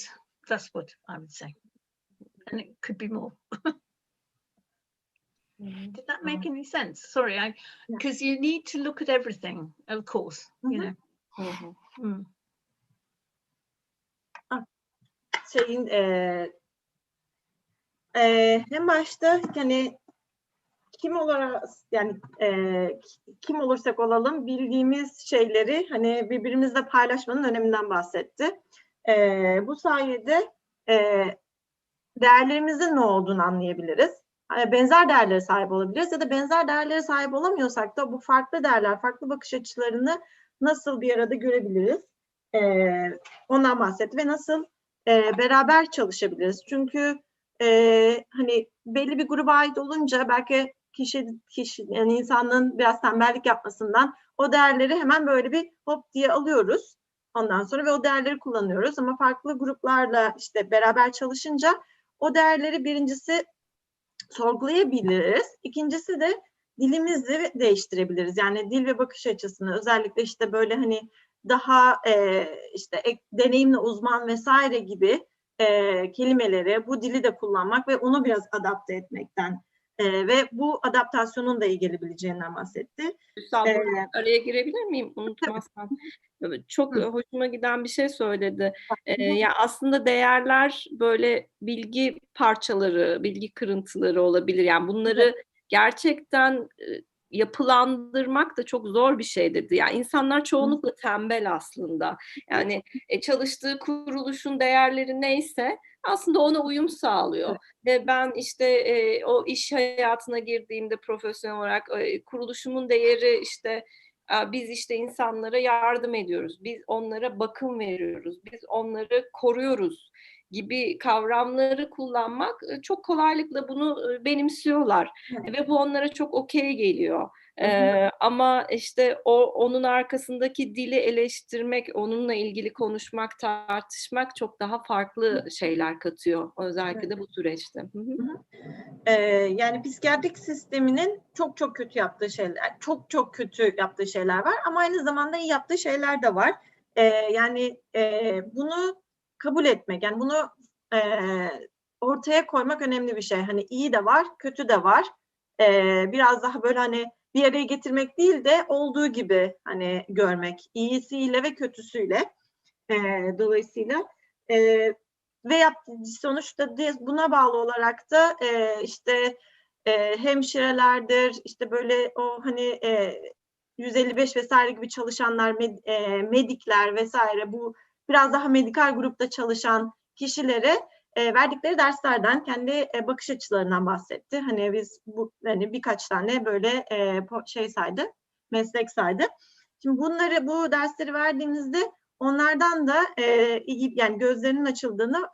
that's what I would say. And it could be more. Did that make any sense? Sorry, because you need to look at everything, of course, En başta kim olursak olalım bildiğimiz şeyleri birbirimizle paylaşmanın öneminden bahsetti. Bu sayede değerlerimizin ne olduğunu anlayabiliriz. Benzer değerlere sahip olabiliriz ya da benzer değerlere sahip olamıyorsak da bu farklı değerler, farklı bakış açılarını nasıl bir arada görebiliriz? Ondan bahsetti ve nasıl beraber çalışabiliriz? Çünkü belli bir gruba ait olunca belki insanlığın biraz tembellik yapmasından o değerleri hemen böyle bir hop diye alıyoruz. Ondan sonra ve o değerleri kullanıyoruz, ama farklı gruplarla beraber çalışınca o değerleri birincisi sorgulayabiliriz. İkincisi de dilimizi değiştirebiliriz. Yani dil ve bakış açısını, özellikle işte böyle hani daha işte deneyimle uzman vesaire gibi kelimeleri, bu dili de kullanmak ve onu biraz adapte etmekten ve bu adaptasyonun da iyi gelebileceğinden bahsetti. Araya girebilir miyim unutmazsan? Çok hoşuma giden bir şey söyledi. Ya aslında değerler böyle bilgi parçaları, bilgi kırıntıları olabilir. Yani bunları gerçekten yapılandırmak da çok zor bir şey dedi. Yani insanlar çoğunlukla tembel aslında. Yani çalıştığı kuruluşun değerleri neyse aslında ona uyum sağlıyor. Ve ben işte o iş hayatına girdiğimde profesyonel olarak kuruluşumun değeri işte biz işte insanlara yardım ediyoruz, biz onlara bakım veriyoruz, biz onları koruyoruz gibi kavramları kullanmak çok kolaylıkla bunu benimsiyorlar ve bu onlara çok okey geliyor. Ama işte onun arkasındaki dili eleştirmek, onunla ilgili konuşmak, tartışmak çok daha farklı şeyler katıyor özellikle de bu süreçte. Yani psikiyatrik sisteminin çok kötü yaptığı şeyler, çok kötü yaptığı şeyler var ama aynı zamanda iyi yaptığı şeyler de var. Yani bunu kabul etmek, yani bunu ortaya koymak önemli bir şey. Hani iyi de var, kötü de var. Biraz daha böyle hani bir araya getirmek değil de olduğu gibi hani görmek, iyisiyle ve kötüsüyle. Dolayısıyla ve sonuçta buna bağlı olarak da işte hemşirelerdir, işte böyle o hani 155 vesaire gibi çalışanlar, medikler vesaire, bu biraz daha medikal grupta çalışan kişilere verdikleri derslerden, kendi bakış açılarından bahsetti. Hani biz bu hani birkaç tane böyle şey saydı, meslek saydı. Şimdi bu dersleri verdiğimizde onlardan da iyi, yani gözlerinin açıldığını,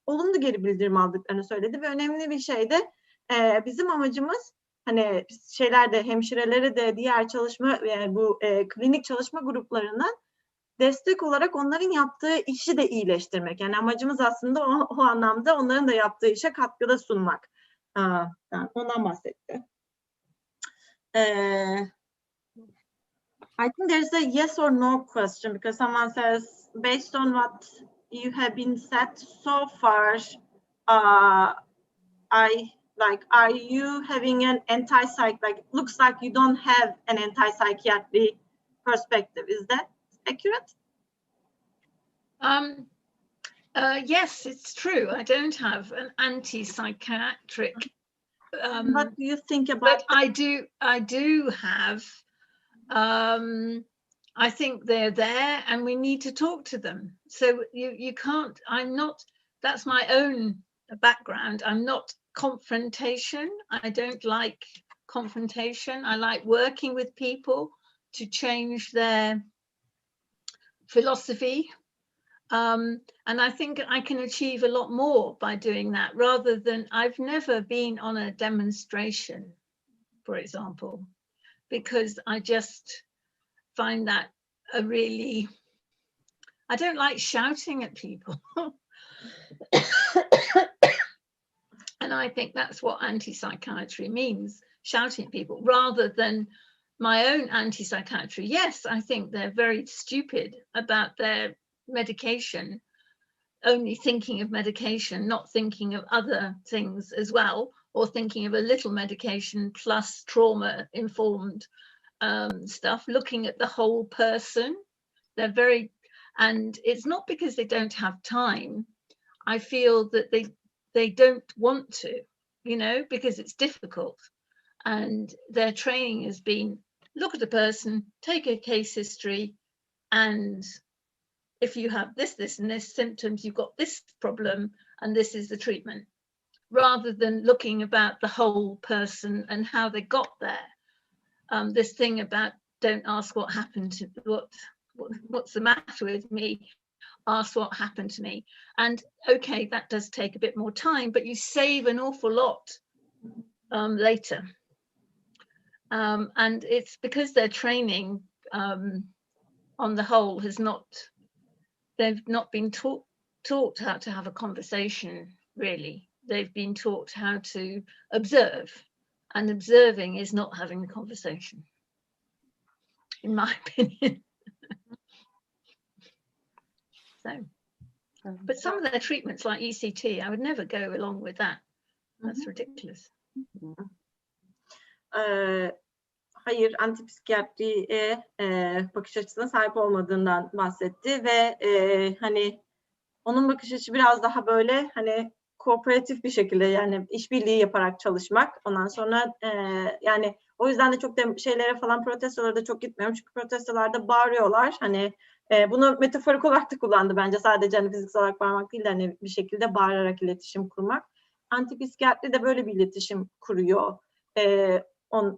olumlu geri bildirim aldıklarını söyledi ve önemli bir şey de bizim amacımız hani şeylerde, hemşirelere de diğer çalışma, yani bu klinik çalışma gruplarından destek olarak onların yaptığı işi de iyileştirmek. Yani amacımız aslında o anlamda onların da yaptığı işe katkıda sunmak. Ondan bahsetti. I think there's a yes or no question, because someone says, based on what you have been said so far, are you having an anti-psych, like, looks like you don't have an anti-psychiatric perspective. Is that accurate? Yes, it's true. I don't have an anti-psychiatric. What do you think about? But I do have. I think they're there, and we need to talk to them. So you can't. I'm not. That's my own background. I'm not confrontation. I don't like confrontation. I like working with people to change their philosophy. And I think I can achieve a lot more by doing that, rather than, I've never been on a demonstration, for example, because I just find that I don't like shouting at people. And I think that's what anti-psychiatry means, shouting at people, rather than my own anti-psychiatry. Yes, I think they're very stupid about their medication, only thinking of medication, not thinking of other things as well, or thinking of a little medication plus trauma-informed stuff, looking at the whole person. They're very, and it's not because they don't have time. I feel that they don't want to, because it's difficult. And their training has been, look at a person, take a case history, and if you have this, this, and this symptoms, you've got this problem, and this is the treatment, rather than looking about the whole person and how they got there. This thing about, don't ask what happened to what's the matter with me, ask what happened to me. And okay, that does take a bit more time, but you save an awful lot later. And it's because their training on the whole they've not been taught how to have a conversation, really. they've been taught how to observe, and observing is not having a conversation, in my opinion. So, but some of their treatments like ECT, I would never go along with that. That's ridiculous. Hayır, antipsikiyatriye bakış açısına sahip olmadığından bahsetti ve hani onun bakış açısı biraz daha böyle hani kooperatif bir şekilde, yani işbirliği yaparak çalışmak. Ondan sonra yani o yüzden de çok da şeylere falan, protestolara da çok gitmiyorum. Çünkü protestolarda bağırıyorlar. Hani bunu metaforik olarak da kullandı bence. Sadece hani fiziksel olarak bağırmak değil de hani bir şekilde bağırarak iletişim kurmak. Antipsikiyatri de böyle bir iletişim kuruyor.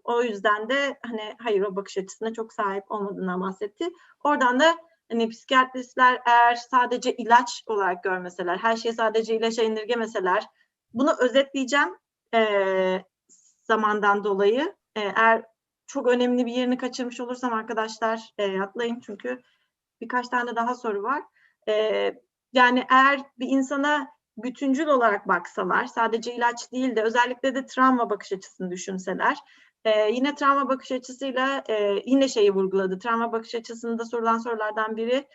O yüzden de hani hayır, o bakış açısına çok sahip olmadığından bahsetti. Oradan da hani psikiyatristler eğer sadece ilaç olarak görmeseler, her şeyi sadece ilaça indirgemeseler, bunu özetleyeceğim zamandan dolayı. Eğer çok önemli bir yerini kaçırmış olursam arkadaşlar atlayın, çünkü birkaç tane daha soru var. Yani eğer bir insana bütüncül olarak baksalar, sadece ilaç değil de özellikle de travma bakış açısını düşünseler, yine travma bakış açısıyla yine şeyi vurguladı. Travma bakış açısında sorulan sorulardan biri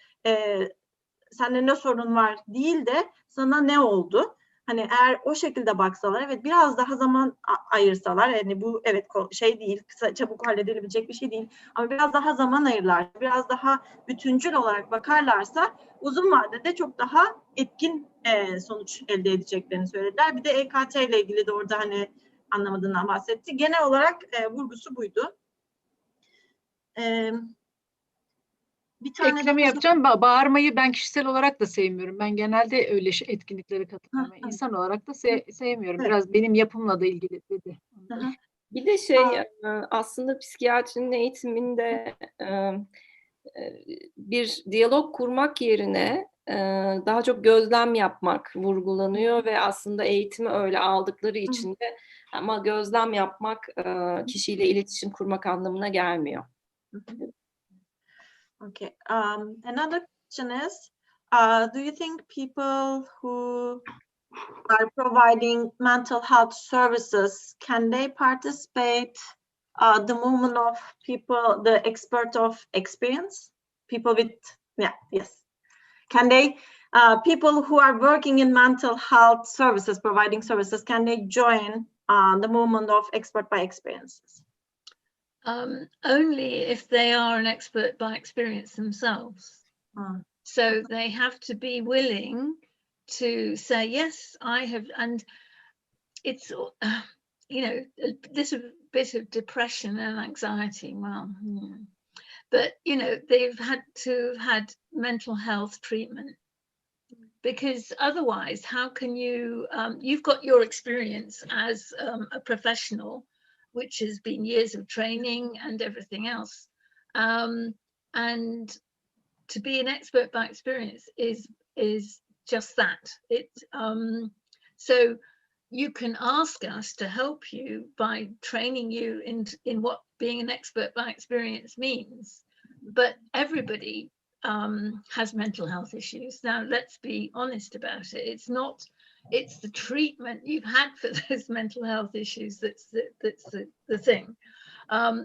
sende ne sorun var değil de sana ne oldu? Hani eğer o şekilde baksalar, evet, biraz daha zaman ayırsalar, yani bu evet şey değil, kısa çabuk halledilebilecek bir şey değil, ama biraz daha zaman ayırırlar, biraz daha bütüncül olarak bakarlarsa uzun vadede çok daha etkin sonuç elde edeceklerini söylediler. Bir de EKT ile ilgili de orada hani anlamadığından bahsetti. Genel olarak vurgusu buydu. Bir tane ekleme yapacağım. Bağırmayı ben kişisel olarak da sevmiyorum. Ben genelde öyle etkinliklere katılıyorum. Yani insan olarak da sevmiyorum. Evet. Biraz benim yapımla da ilgili dedi. Bir de aslında psikiyatrinin eğitiminde bir diyalog kurmak yerine daha çok gözlem yapmak vurgulanıyor ve aslında eğitimi öyle aldıkları için de, ama gözlem yapmak kişiyle iletişim kurmak anlamına gelmiyor. Okay. Another question is, do you think people who are providing mental health services, can they participate the movement of people, the expert of experience, people with, yes. Can they, people who are working in mental health services, providing services, can they join the movement of expert by experiences? Only if they are an expert by experience themselves. So they have to be willing to say, yes, I have, and it's, this a bit of depression and anxiety, well, but, they've had to have had mental health treatment, because otherwise, how can you, you've got your experience as a professional, which has been years of training and everything else. And to be an expert by experience is just that. So you can ask us to help you by training you in what being an expert by experience means. But everybody has mental health issues. Now, let's be honest about it. It's the treatment you've had for those mental health issues that's the thing.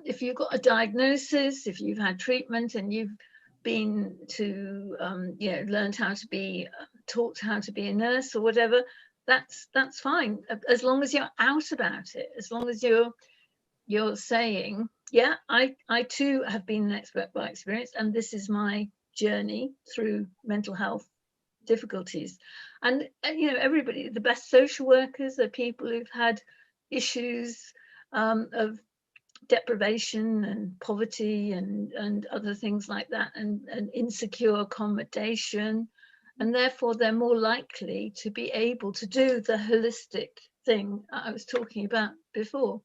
If you've got a diagnosis, if you've had treatment and you've been to learned how to be taught how to be a nurse or whatever, that's fine, as long as you're out about it, as long as you're saying, yeah, I too have been an expert by experience, and this is my journey through mental health difficulties. And everybody, the best social workers are people who've had issues of deprivation and poverty and other things like that, and insecure accommodation, and therefore they're more likely to be able to do the holistic thing I was talking about before.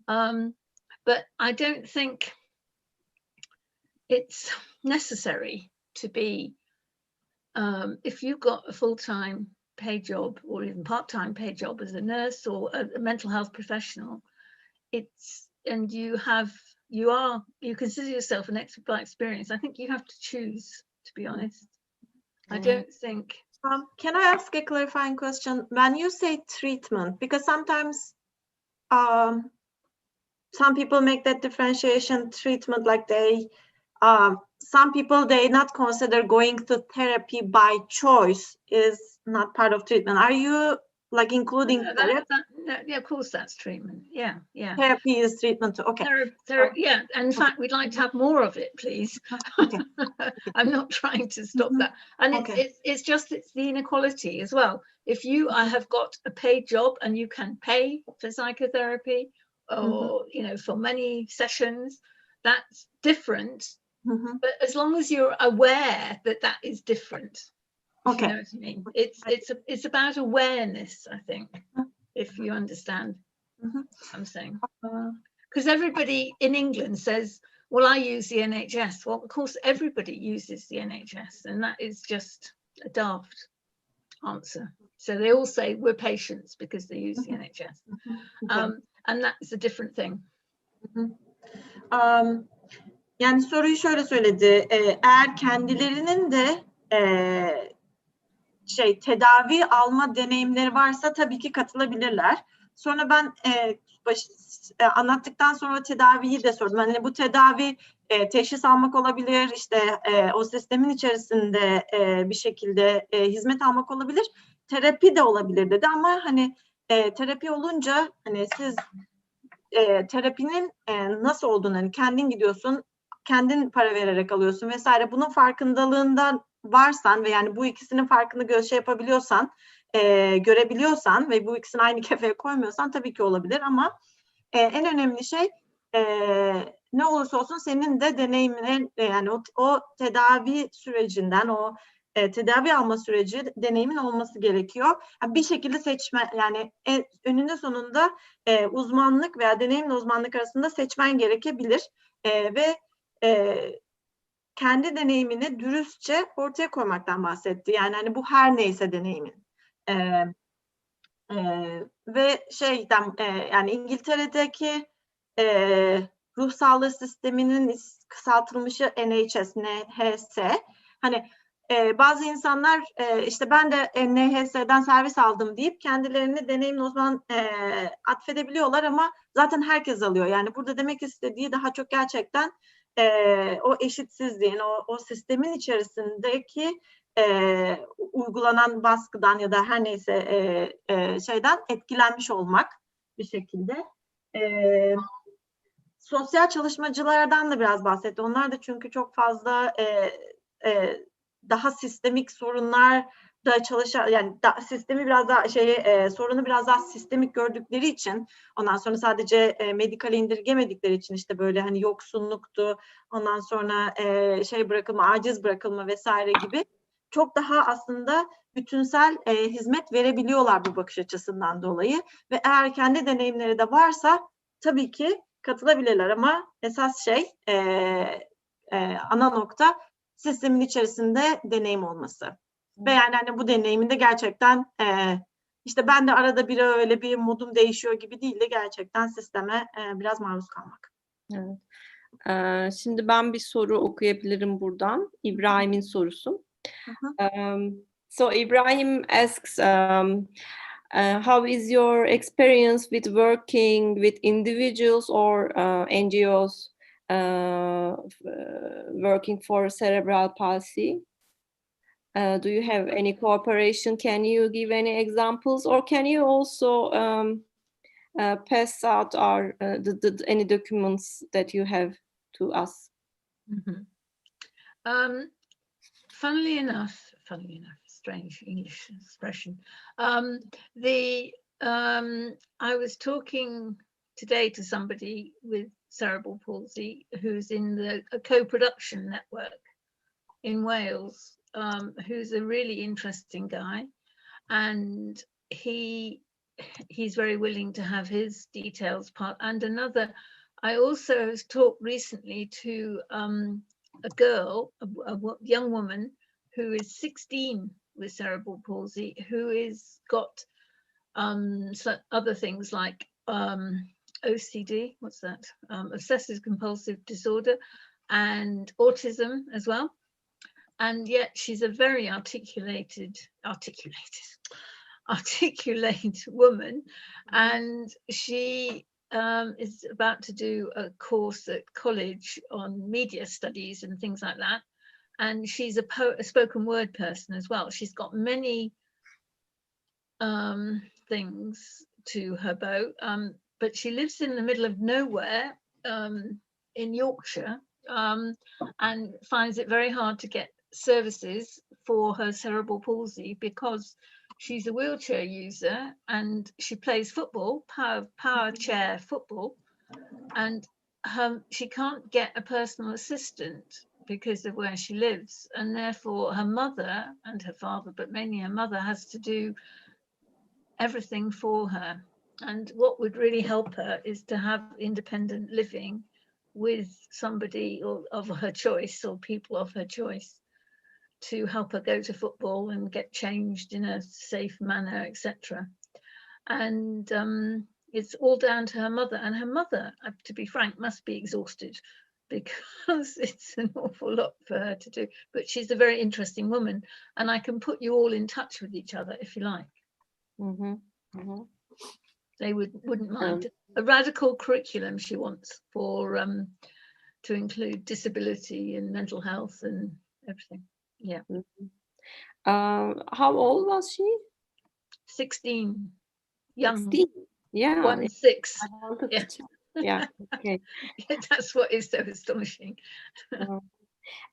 But I don't think it's necessary to be, if you've got a full-time paid job or even part-time paid job as a nurse or a mental health professional, and you consider yourself an expert by experience, I think you have to choose, to be honest. I don't think Can I ask a clarifying question? When you say treatment, because sometimes some people make that differentiation, treatment, like some people, they not consider going to therapy by choice is not part of treatment. Are you like including therapy? Yeah, of course that's treatment. Yeah. Therapy is treatment too. Okay. Yeah, and in fact, we'd like to have more of it, please. Okay. I'm not trying to stop that. And it's just the inequality as well. If you have got a paid job and you can pay for psychotherapy or for many sessions, that's different. But as long as you're aware that that is different, if you know what I mean. It's about awareness, I think, if you understand what I'm saying. Because everybody in England says, well, I use the NHS. Well, of course, everybody uses the NHS, and that is just a daft answer. So they all say we're patients because they use the NHS. And that's a different thing. Yani soruyu şöyle söyledi. Eğer kendilerinin de tedavi alma deneyimleri varsa tabii ki katılabilirler. Sonra ben anlattıktan sonra tedaviyi de sordum. Hani bu tedavi teşhis almak olabilir, o sistemin içerisinde bir şekilde hizmet almak olabilir, terapi de olabilir dedi. Ama hani terapi olunca hani siz terapinin nasıl olduğunu, hani kendin gidiyorsun, kendin para vererek alıyorsun vesaire. Bunun farkındalığından varsan ve yani bu ikisinin farkını yapabiliyorsan, görebiliyorsan ve bu ikisini aynı kefeye koymuyorsan tabii ki olabilir ama en önemli şey ne olursa olsun senin de deneyimine, yani o tedavi sürecinden, o tedavi alma süreci deneyimin olması gerekiyor. Yani bir şekilde seçme, yani önünde sonunda uzmanlık veya deneyimle uzmanlık arasında seçmen gerekebilir ve kendi deneyimini dürüstçe ortaya koymaktan bahsetti. Yani hani bu her neyse deneyimin. Ve yani İngiltere'deki ruh sağlığı sisteminin kısaltılmışı NHS. Hani bazı insanlar ben de NHS'den servis aldım deyip kendilerini deneyimli uzman atfedebiliyorlar ama zaten herkes alıyor. Yani burada demek istediği daha çok gerçekten o eşitsizliğin, o sistemin içerisindeki uygulanan baskıdan ya da her neyse şeyden etkilenmiş olmak bir şekilde. Sosyal çalışmacılardan da biraz bahsetti. Onlar da çünkü çok fazla daha sistemik sorunlar da yani sistemi biraz daha sorunu biraz daha sistemik gördükleri için, ondan sonra sadece medikale indirgemedikleri için, böyle hani yoksunluktu, ondan sonra bırakılma, aciz bırakılma vesaire gibi çok daha aslında bütünsel hizmet verebiliyorlar bu bakış açısından dolayı ve eğer kendi deneyimleri de varsa tabii ki katılabilirler ama esas ana nokta sistemin içerisinde deneyim olması. Ve yani hani bu deneyiminde gerçekten ben de arada bir öyle bir modum değişiyor gibi değil de gerçekten sisteme biraz maruz kalmak. Evet. Şimdi ben bir soru okuyabilirim buradan. İbrahim'in sorusu. So Ibrahim asks, how is your experience with working with individuals or NGOs working for cerebral palsy? Do you have any cooperation? Can you give any examples, or can you also pass out any documents that you have to us? Funnily enough, strange English expression. I was talking today to somebody with cerebral palsy who's in a co-production network in Wales, who's a really interesting guy, and he's very willing to have his details part. And I also talked recently to a girl, a young woman who is 16 with cerebral palsy, who is got other things like OCD, what's that? Obsessive compulsive disorder, and autism as well. and yet she's a very articulate woman, and she is about to do a course at college on media studies and things like that. And she's a spoken word person as well. She's got many things to her bow, but she lives in the middle of nowhere in Yorkshire, and finds it very hard to get services for her cerebral palsy because she's a wheelchair user and she plays football, power chair football, and she can't get a personal assistant because of where she lives, and therefore her mother and her father, but mainly her mother, has to do everything for her. And what would really help her is to have independent living with somebody of her choice or people of her choice to help her go to football and get changed in a safe manner, etc. And it's all down to her mother, and her mother, to be frank, must be exhausted because it's an awful lot for her to do. But she's a very interesting woman, and I can put you all in touch with each other if you like. Mm-hmm. Mm-hmm. They wouldn't mind. A radical curriculum she wants for to include disability and mental health and everything. Yeah. Mm-hmm. How old was she? 16. Young. 16. Yeah. 16. Yeah. Yeah. Okay. That's what is so astonishing.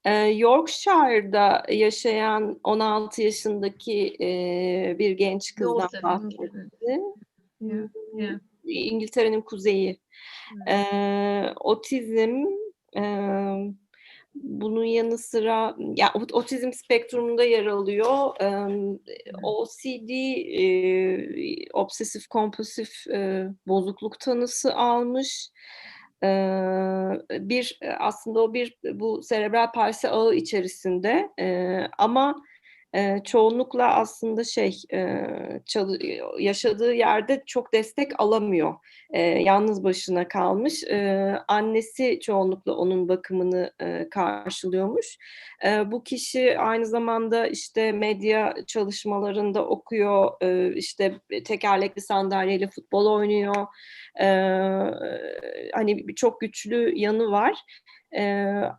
Yorkshire'da yaşayan 16 yaşındaki bir genç kızdan bahsetti. Yeah. İngiltere'nin kuzeyi. Otizm, bunun yanı sıra ya otizm spektrumunda yer alıyor. OCD, obsesif kompulsif bozukluk tanısı almış. Aslında bu serebral palsi ağı içerisinde, ama çoğunlukla aslında yaşadığı yerde çok destek alamıyor. Yalnız başına kalmış. Annesi çoğunlukla onun bakımını karşılıyormuş. Bu kişi aynı zamanda işte medya çalışmalarında okuyor, işte tekerlekli sandalyeyle futbol oynuyor. Hani çok güçlü yanı var.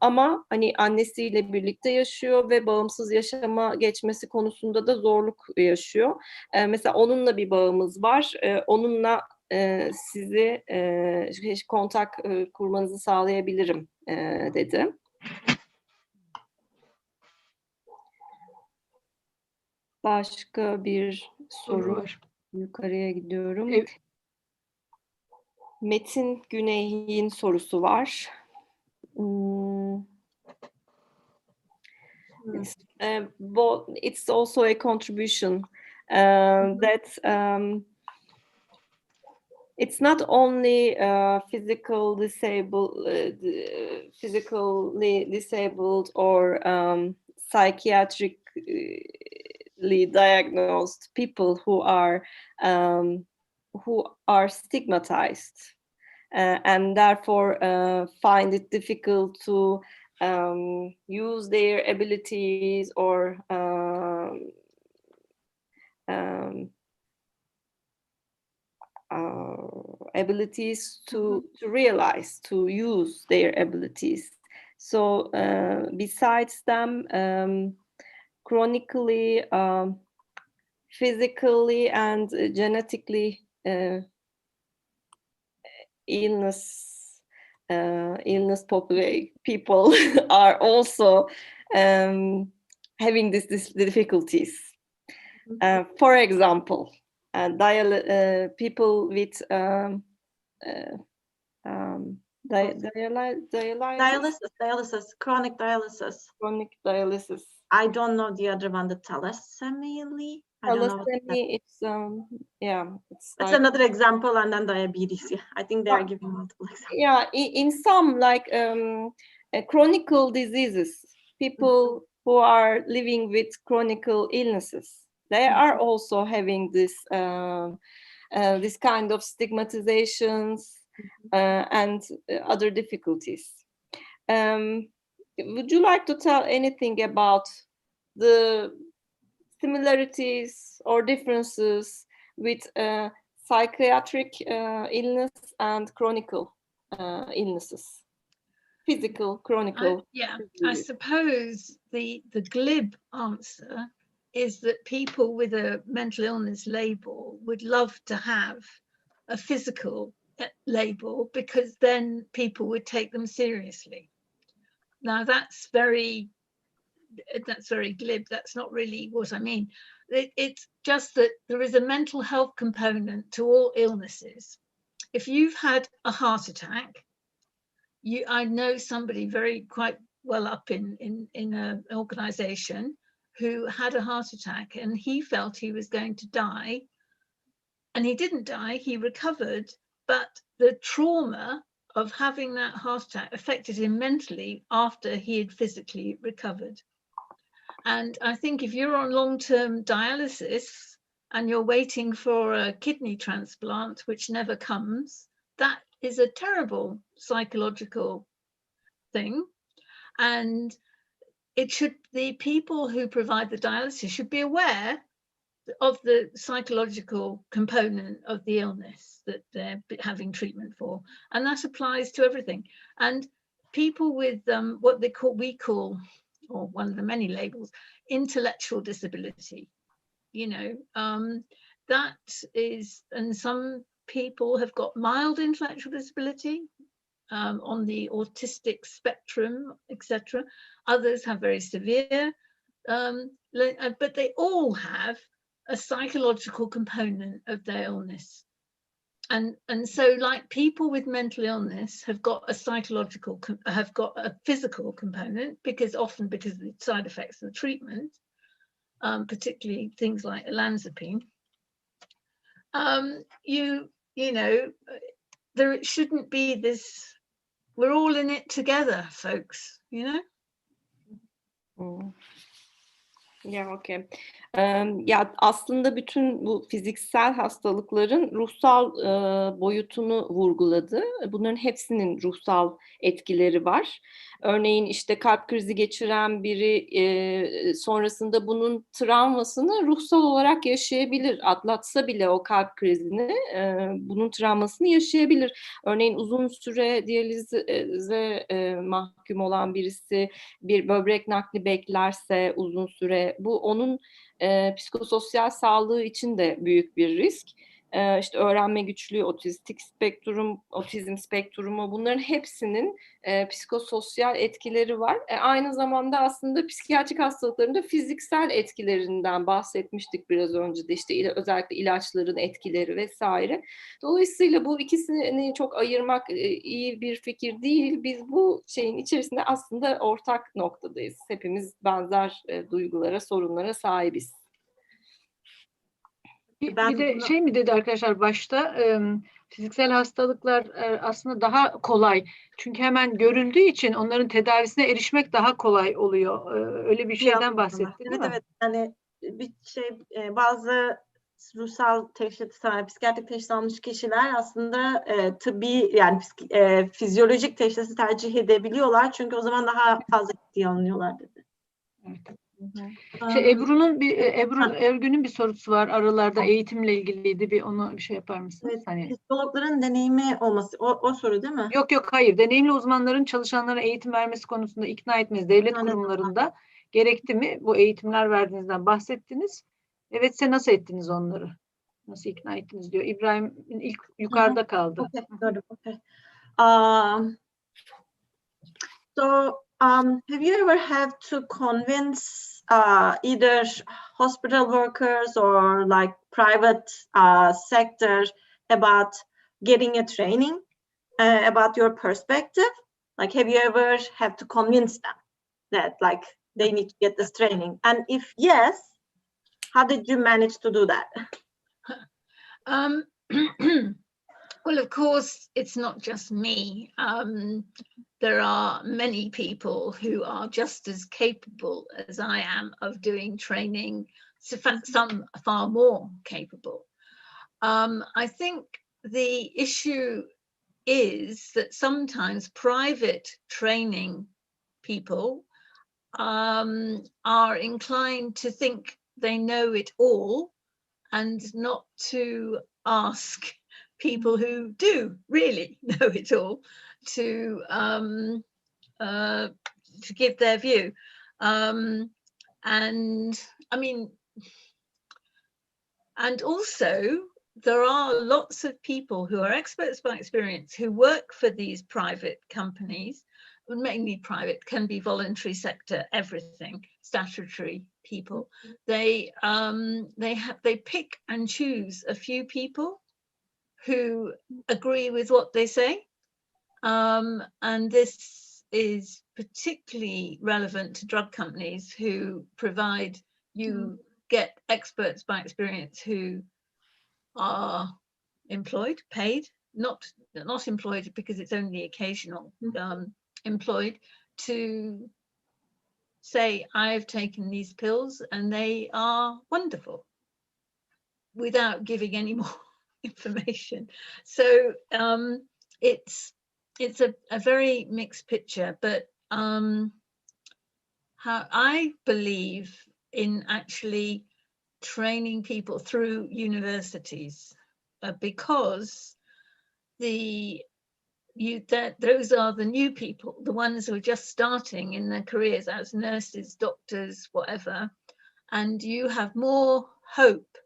Ama hani annesiyle birlikte yaşıyor ve bağımsız yaşama geçmesi konusunda da zorluk yaşıyor. Mesela onunla bir bağımız var. Onunla sizi kontak kurmanızı sağlayabilirim dedi. Başka bir soru var. Yukarıya gidiyorum. Evet. Metin Güney'in sorusu var. It's also a contribution that it's not only physically disabled or psychiatrically diagnosed people who are stigmatized and therefore find it difficult to use their abilities or abilities to realize, to use their abilities. So besides them, chronically, physically and genetically illness people are also having these difficulties. For example, people with dialysis, chronic dialysis. I don't know the other one, the thalassemia. Thalassemia, it's like, another example, and then diabetes. Yeah, I think they are giving multiple examples. Yeah, in some like chronic diseases, people who are living with chronic illnesses, they are also having this this kind of stigmatizations and other difficulties. would you like to tell anything about the similarities or differences with psychiatric illness and chronic illnesses? Physical, chronic. Yeah, I suppose the glib answer is that people with a mental illness label would love to have a physical label, because then people would take them seriously. Now that's very glib. That's not really what I mean. It's just that there is a mental health component to all illnesses. If you've had a heart attack, I know somebody quite well up in an organization who had a heart attack, and he felt he was going to die, and he didn't die, he recovered, but the trauma of having that heart attack affected him mentally after he had physically recovered. And I think if you're on long-term dialysis and you're waiting for a kidney transplant, which never comes, that is a terrible psychological thing. And the people who provide the dialysis should be aware of the psychological component of the illness that they're having treatment for. And that applies to everything. And people with what we call, or one of the many labels, intellectual disability, that is, and some people have got mild intellectual disability on the autistic spectrum, etc. Others have very severe, but they all have a psychological component of their illness. And so, like, people with mental illness have got a physical component, because of the side effects of the treatment, particularly things like olanzapine. There shouldn't be this, we're all in it together, folks, Ya, okay. Ya aslında bütün bu fiziksel hastalıkların ruhsal boyutunu vurguladı. Bunların hepsinin ruhsal etkileri var. Örneğin işte kalp krizi geçiren biri sonrasında bunun travmasını ruhsal olarak yaşayabilir. Atlatsa bile o kalp krizini bunun travmasını yaşayabilir. Örneğin uzun süre diyalize mahkum olan birisi bir böbrek nakli beklerse uzun süre, bu onun psikososyal sağlığı için de büyük bir risk. İşte öğrenme güçlüğü, otizm spektrumu, bunların hepsinin psikososyal etkileri var. Aynı zamanda aslında psikiyatrik hastalıkların da fiziksel etkilerinden bahsetmiştik biraz önce de, işte özellikle ilaçların etkileri vesaire. Dolayısıyla bu ikisini çok ayırmak iyi bir fikir değil. Biz bu şeyin içerisinde aslında ortak noktadayız. Hepimiz benzer duygulara, sorunlara sahibiz. Bir de şey mi dedi arkadaşlar başta, fiziksel hastalıklar aslında daha kolay. Çünkü hemen görüldüğü için onların tedavisine erişmek daha kolay oluyor. Öyle bir şeyden bahsetti, değil mi? Evet. Yani bir bazı ruhsal teşhis, psikiyatrik teşhis almış kişiler aslında tıbbi, yani fizyolojik teşhisi tercih edebiliyorlar. Çünkü o zaman daha fazla ciddiye alınıyorlar dedi. Evet. Ebru Ergün'ün bir sorusu var aralarda, eğitimle ilgiliydi, onu bir şey yapar mısınız? Evet, hani psikologların deneyimi olması, o soru değil mi? Yok, hayır, deneyimli uzmanların çalışanlara eğitim vermesi konusunda ikna etmeniz devlet kurumlarında gerekti mi? Bu eğitimler verdiğinizden bahsettiniz. Evetse nasıl ettiniz onları? Nasıl ikna ettiniz diyor. İbrahim'in ilk yukarıda kaldı. Okay. Have you ever had to convince either hospital workers or like private sector about getting a training about your perspective? Like, have you ever had to convince them that like they need to get this training? And if yes, how did you manage to do that? Well, of course, it's not just me. There are many people who are just as capable as I am of doing training, some far more capable. I think the issue is that sometimes private training people are inclined to think they know it all and not to ask people who do really know it all to give their view. And I mean, and also there are lots of people who are experts by experience who work for these private companies, mainly private, can be voluntary sector, everything, statutory people. They pick and choose a few people who agree with what they say, and this is particularly relevant to drug companies who provide you get experts by experience who are employed, paid, not employed because it's only occasional, employed to say, I've taken these pills and they are wonderful, without giving any more information. So it's a very mixed picture, but how I believe in actually training people through universities, because those are the new people, the ones who are just starting in their careers as nurses, doctors, whatever, and you have more hope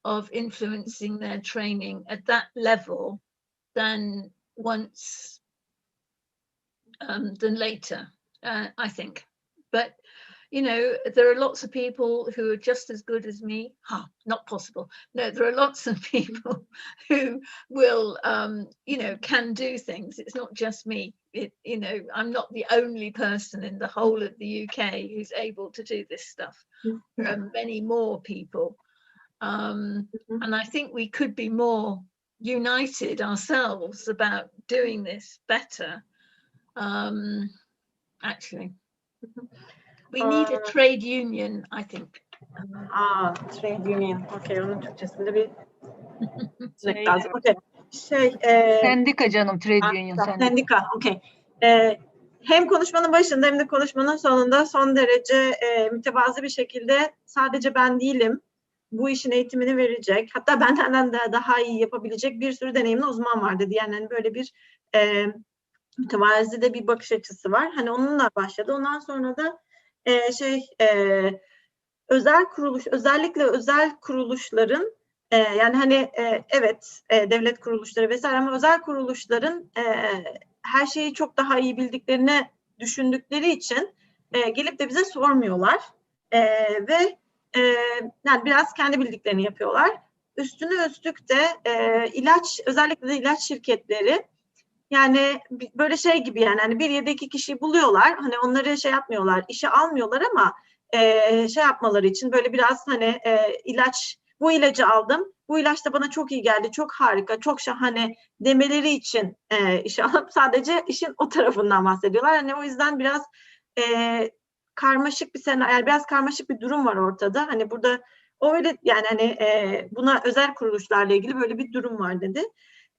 of influencing their training at that level than later, I think. But you know, there are lots of people who are just as good as me. Not possible. No, there are lots of people who will, you know, can do things. It's not just me. You know, I'm not the only person in the whole of the UK who's able to do this stuff. There are many more people. And I think we could be more united ourselves about doing this better, actually. We need a trade union, I think. Trade union. Okay, onun Türkçesinde bir lazım. Okay. Sendika canım, trade union. Sendika. Okay. Hem konuşmanın başında hem de konuşmanın sonunda son derece mütevazı bir şekilde sadece ben değilim, bu işin eğitimini verecek, hatta benden de daha iyi yapabilecek bir sürü deneyimli uzman var dedi. Yani böyle bir mütevazi de bir bakış açısı var. Hani onunla başladı. Ondan sonra da özellikle özel kuruluşların yani hani evet devlet kuruluşları vesaire ama özel kuruluşların her şeyi çok daha iyi bildiklerini düşündükleri için gelip de bize sormuyorlar ve yani biraz kendi bildiklerini yapıyorlar. Üstüne üstlük de özellikle de ilaç şirketleri yani böyle şey gibi yani hani bir ya da iki kişiyi buluyorlar. Hani onları şey yapmıyorlar, işe almıyorlar ama şey yapmaları için böyle biraz hani bu ilacı aldım. Bu ilaç da bana çok iyi geldi, çok harika, çok şahane demeleri için işe alıp sadece işin o tarafından bahsediyorlar. Hani o yüzden biraz karmaşık bir senaryo, yani biraz karmaşık bir durum var ortada. Hani burada öyle yani hani buna özel kuruluşlarla ilgili böyle bir durum var dedi.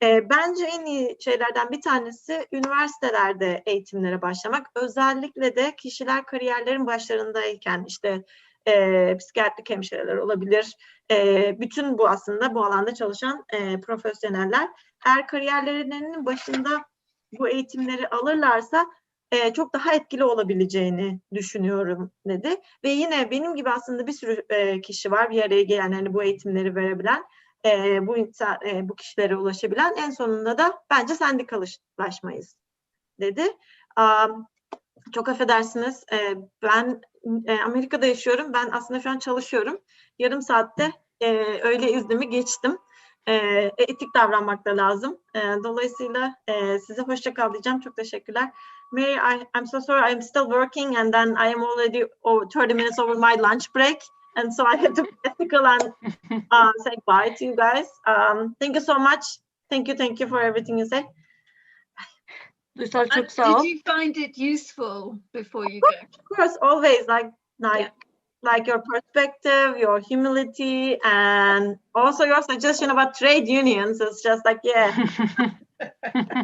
Bence en iyi şeylerden bir tanesi üniversitelerde eğitimlere başlamak. Özellikle de kişiler kariyerlerin başlarındayken işte psikiyatrik hemşireler olabilir. Bütün bu aslında bu alanda çalışan profesyoneller eğer kariyerlerinin başında bu eğitimleri alırlarsa çok daha etkili olabileceğini düşünüyorum dedi. Ve yine benim gibi aslında bir sürü kişi var bir araya gelen hani bu eğitimleri verebilen. Bu kişilere ulaşabilen, en sonunda da bence sendikalaşmayız dedi. Çok affedersiniz, ben Amerika'da yaşıyorum, ben aslında şu an çalışıyorum. Yarım saatte öğle iznimi geçtim. Etik davranmak da lazım. Dolayısıyla size hoşça kal diyeceğim. Çok teşekkürler. Mary, I'm so sorry, I'm still working and then I am already 30 minutes over my lunch break. And so I had to be ethical and say bye to you guys. Thank you so much. Thank you for everything you say. Duysal çok And sağ ol. did you find it useful before you go? Of course, always like your perspective, your humility, and also your suggestion about trade unions. It's just like, yeah.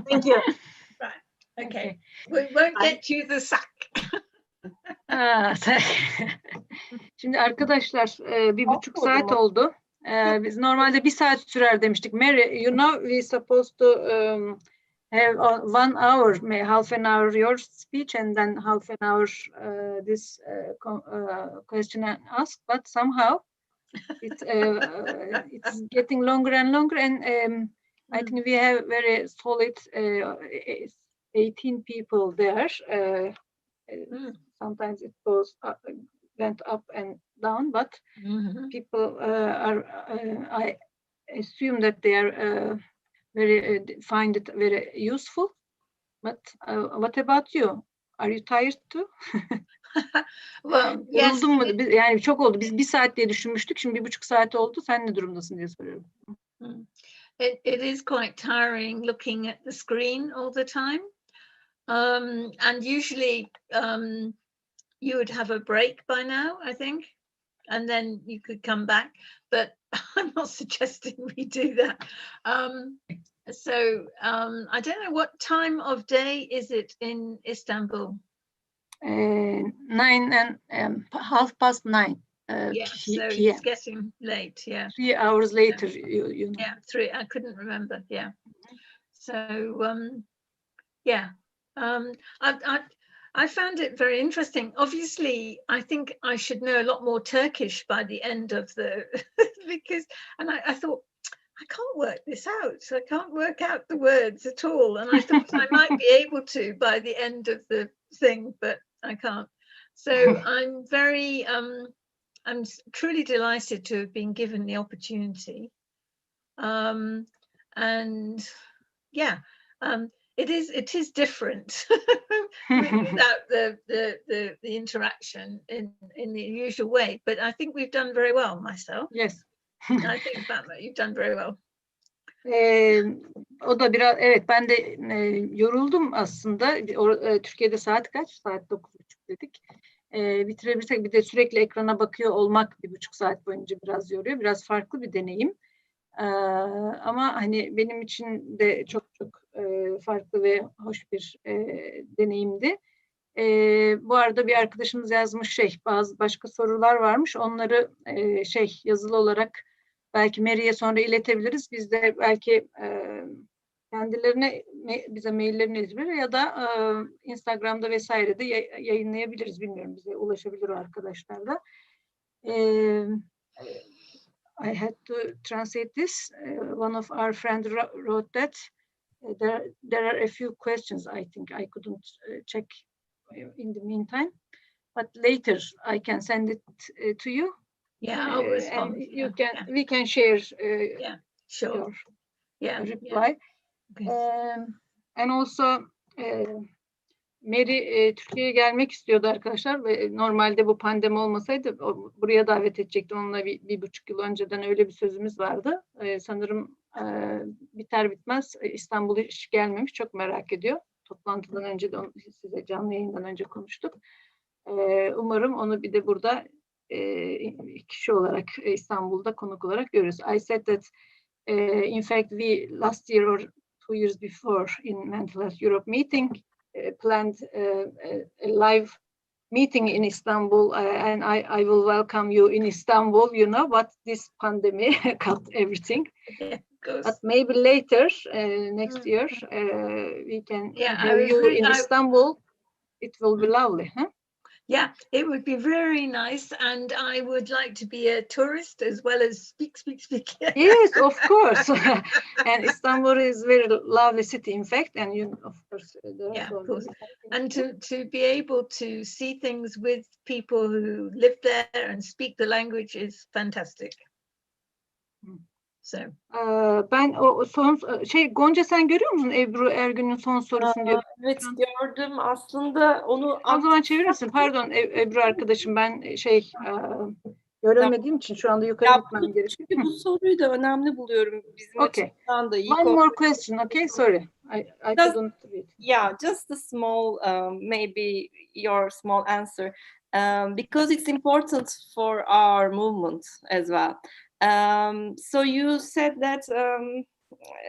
Thank you. Right. Okay. We won't get you the sack. Şimdi arkadaşlar 1,5 saat oldu. Biz normalde 1 saat sürer demiştik. Mary, you know we supposed to have 1 hour, half an hour your speech and then half an hour this question and ask, but somehow it's getting longer and longer, and I think we have very solid 18 people there. Sometimes it goes went up and down, but people are I assume that they are very find it very useful. But what about you? Are you tired too? Well, yes. Yoruldun mu? Yani çok oldu. Biz 1 saat diye düşünmüştük. Şimdi 1,5 saat oldu. Sen ne durumdasın diye soruyorum. It is quite tiring looking at the screen all the time. And usually you would have a break by now, I think, and then you could come back. But I'm not suggesting we do that. So I don't know, what time of day is it in Istanbul? 9 and 9:30. Yeah, so PM. it's getting late. Yeah, 3 hours later. You know. Yeah, 3. I couldn't remember. Yeah. So yeah, I found it very interesting. Obviously, I think I should know a lot more Turkish by the end of the because, and I thought, I can't work this out. I can't work out the words at all. And I thought I might be able to by the end of the thing, but I can't. So I'm very, I'm truly delighted to have been given the opportunity. And yeah, it is different without the interaction in the usual way. But I think we've done very well, myself. Yes. I think that you've done very well. O da biraz, evet, ben de yoruldum aslında. Türkiye'de saat kaç? Saat 9:30 dedik. Bitirebilirsek, bir de sürekli ekrana bakıyor olmak 1,5 saat boyunca biraz yoruyor. Biraz farklı bir deneyim. Ama hani benim için de çok farklı ve hoş bir deneyimdi. Bu arada bir arkadaşımız yazmış bazı başka sorular varmış. Onları yazılı olarak belki Mary'e sonra iletebiliriz. Biz de belki kendilerine bize maillerini iletebilir ya da Instagram'da vesaire de yayınlayabiliriz. Bilmiyorum, bize ulaşabilir o arkadaşlar da. I had to translate this. One of our friends wrote that there are a few questions I think I couldn't check in the meantime, but later I can send it to you. Yeah, I'll respond. And you can, we can share Sure. your reply. Okay. And also Mary Türkiye'ye gelmek istiyordu arkadaşlar ve normalde bu pandemi olmasaydı buraya davet edecektim. Onunla 1,5 yıl önceden öyle bir sözümüz vardı. Sanırım biter bitmez İstanbul'a hiç gelmemiş, çok merak ediyor. Toplantıdan önce de size canlı yayından önce konuştuk. Umarım onu bir de burada kişi olarak İstanbul'da konuk olarak görürüz. I said that in fact we last year or 2 years before in Mental Health Europe meeting planned a live meeting in Istanbul, and I will welcome you in Istanbul, you know, but this pandemic cut everything. But maybe later, next year, we can have you in Istanbul. It will be lovely, huh? Yeah, it would be very nice, and I would like to be a tourist as well as speak. Yes, of course. And Istanbul is a very lovely city, in fact, and you, of course, of course. And to be able to see things with people who live there and speak the language is fantastic. So. Ben o son Gonca, sen görüyor musun Ebru Ergün'ün son sorusunu diyor. Evet, gördüm. Aslında onu o zaman çevirirsin. Pardon Ebru arkadaşım, ben göremediğim için şu anda yukarı gitmem gerekiyor. Çünkü bu soruyu da önemli buluyorum bizim açımızdan da. One more question, okay? Sorry, I couldn't read. Yeah, just a small, maybe your small answer, because it's important for our movement as well. So you said that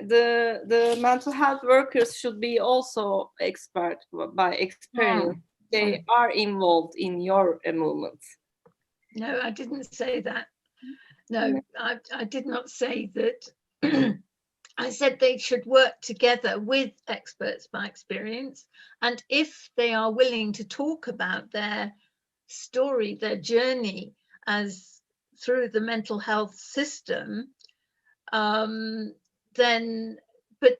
the mental health workers should be also expert by experience. they are involved in your movement. No, I didn't say that. No, I did not say that. I said they should work together with experts by experience. And if they are willing to talk about their story, their journey as through the mental health system, then, but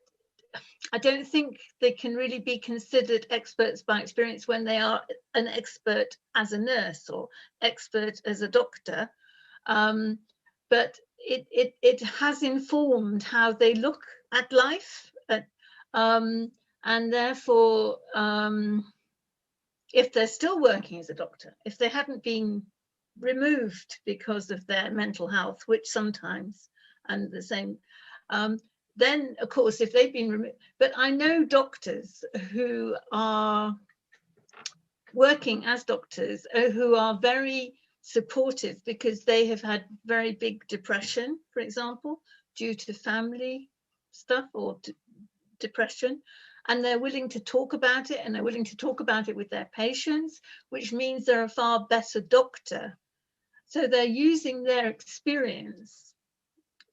I don't think they can really be considered experts by experience when they are an expert as a nurse or expert as a doctor. But it has informed how they look at life. And therefore, if they're still working as a doctor, if they hadn't been removed because of their mental health, which sometimes, and the same, then of course, if they've been removed, but I know doctors who are working as doctors who are very supportive because they have had very big depression, for example, due to family stuff or depression, and they're willing to talk about it, and they're willing to talk about it with their patients, which means they're a far better doctor. So they're using their experience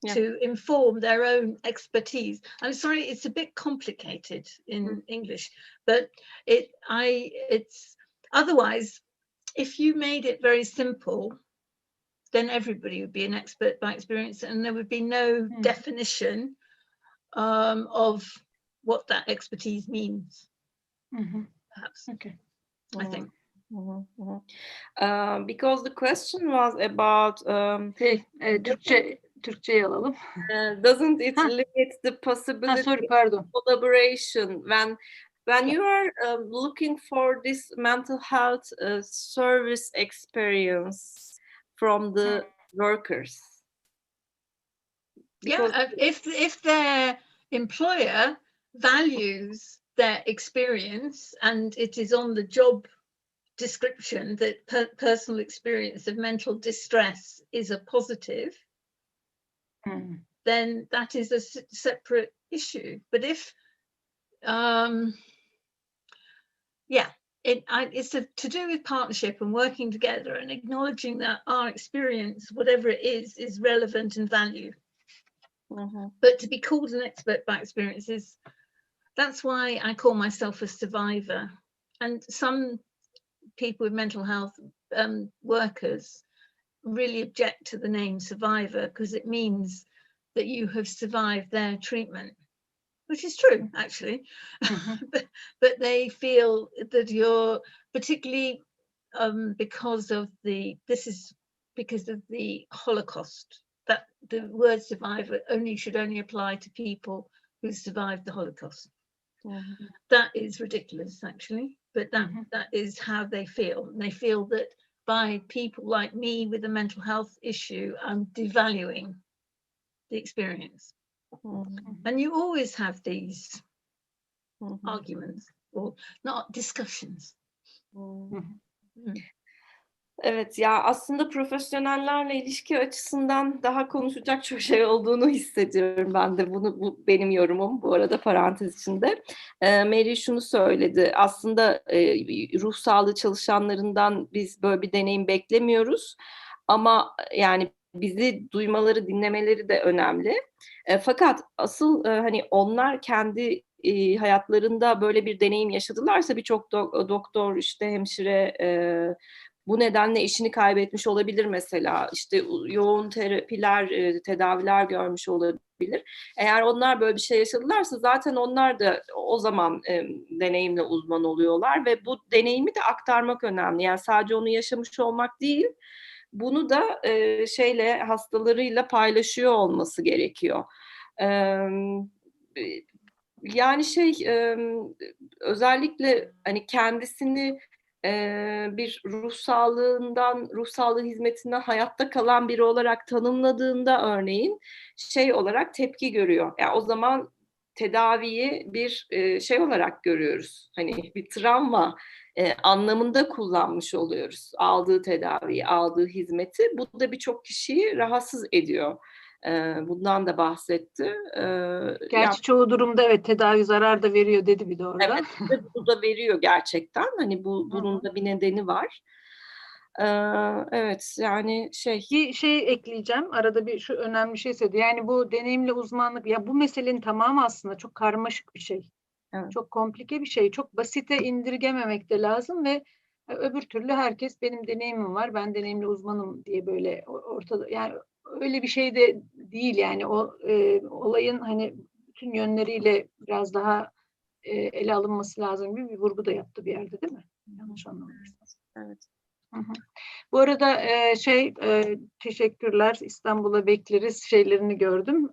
to inform their own expertise. I'm sorry, it's a bit complicated in English, but it's otherwise, if you made it very simple, then everybody would be an expert by experience, and there would be no definition of what that expertise means. Perhaps. Okay. I think. Because the question was about Türkçe'yi alalım. Doesn't it limit the possibility of collaboration when you are looking for this mental health service experience from the workers? Because if their employer values their experience and it is on the job description that personal experience of mental distress is a positive, then that is a separate issue. But if it's to do with partnership and working together and acknowledging that our experience, whatever it is relevant and valued. But to be called an expert by experience that's why I call myself a survivor. And some people with mental health workers really object to the name survivor because it means that you have survived their treatment, which is true actually. but they feel that you're particularly because of the Holocaust, that the word survivor should only apply to people who survived the Holocaust. That is ridiculous actually, but that is how they feel. And they feel that by people like me with a mental health issue, I'm devaluing the experience. And you always have these arguments or not discussions. Evet ya, aslında profesyonellerle ilişki açısından daha konuşacak çok şey olduğunu hissediyorum ben de. Bu benim yorumum bu arada, parantez içinde. Mary şunu söyledi, aslında ruh sağlığı çalışanlarından biz böyle bir deneyim beklemiyoruz ama yani bizi duymaları, dinlemeleri de önemli. Fakat asıl hani onlar kendi hayatlarında böyle bir deneyim yaşadılarsa, birçok doktor, işte hemşire bu nedenle işini kaybetmiş olabilir mesela. İşte yoğun terapiler, tedaviler görmüş olabilir. Eğer onlar böyle bir şey yaşadılarsa zaten onlar da o zaman deneyimle uzman oluyorlar ve bu deneyimi de aktarmak önemli. Yani sadece onu yaşamış olmak değil, bunu da hastalarıyla paylaşıyor olması gerekiyor. Yani özellikle hani kendisini bir ruh sağlığı hizmetinden hayatta kalan biri olarak tanımladığında örneğin olarak tepki görüyor. Yani o zaman tedaviyi bir olarak görüyoruz. Hani bir travma anlamında kullanmış oluyoruz aldığı tedaviyi, aldığı hizmeti. Bu da birçok kişiyi rahatsız ediyor. Bundan da bahsetti. Gerçi çoğu durumda evet tedavi zarar da veriyor dedi bir de orada. Evet, bu da veriyor gerçekten. Hani bunun da bir nedeni var. Evet, yani Bir şey ekleyeceğim. Arada bir şu önemli şey söyledi. Yani bu deneyimle uzmanlık, ya bu meselenin tamamı aslında çok karmaşık bir şey. Evet. Çok komplike bir şey. Çok basite indirgememek de lazım ve öbür türlü herkes benim deneyimim var, ben deneyimli uzmanım diye böyle ortada, yani öyle bir şey de değil yani o olayın hani bütün yönleriyle biraz daha ele alınması lazım gibi bir vurgu da yaptı bir yerde, değil mi? Yanlış anlamamışsam. Evet. Hı hı. Bu arada teşekkürler. İstanbul'a bekleriz şeylerini gördüm.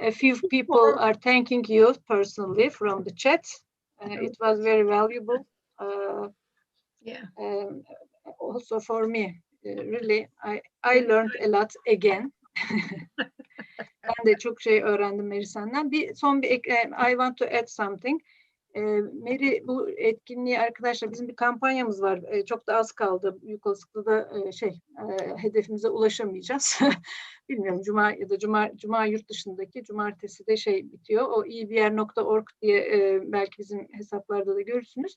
A few people are thanking you personally from the chat. It was very valuable. Yeah. Also for me, really, I learned a lot again. Ben de çok şey öğrendim Mary senden. I want to add something. Mary, bu etkinliği arkadaşlar, bizim bir kampanyamız var. Çok da az kaldı. Büyük olasılıkla hedefimize ulaşamayacağız. Bilmiyorum, cuma ya da cuma yurt dışındaki, cumartesi de bitiyor. O iyibiyer.org diye belki bizim hesaplarda da görürsünüz.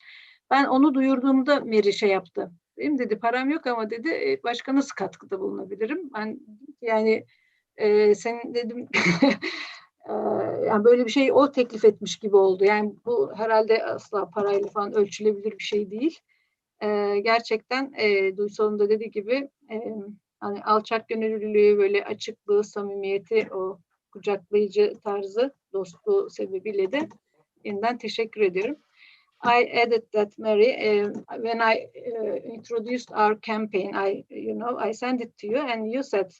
Ben onu duyurduğumda Mary yaptı. Benim dedi param yok ama dedi başka nasıl katkıda bulunabilirim? Ben yani sen dedim yani böyle bir şey o teklif etmiş gibi oldu. Yani bu herhalde asla parayla falan ölçülebilir bir şey değil. Gerçekten Duysal'ın da dediği gibi hani alçak gönüllülüğü, böyle açıklığı, samimiyeti, o kucaklayıcı tarzı, dostluğu sebebiyle de yeniden teşekkür ediyorum. I added that, Mary, when I introduced our campaign, I sent it to you and you said,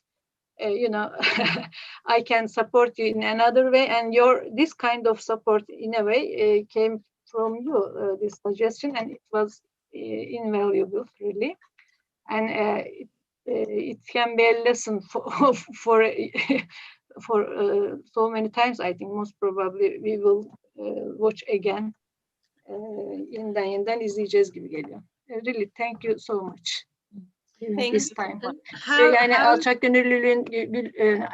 I can support you in another way, and this kind of support in a way came from you, this suggestion, and it was invaluable, really, and it can be a lesson for so many times. I think most probably we will watch again. Yeniden izleyeceğiz gibi geliyor. Really, thank you so much. This time. Yani alçak gönüllülüğün,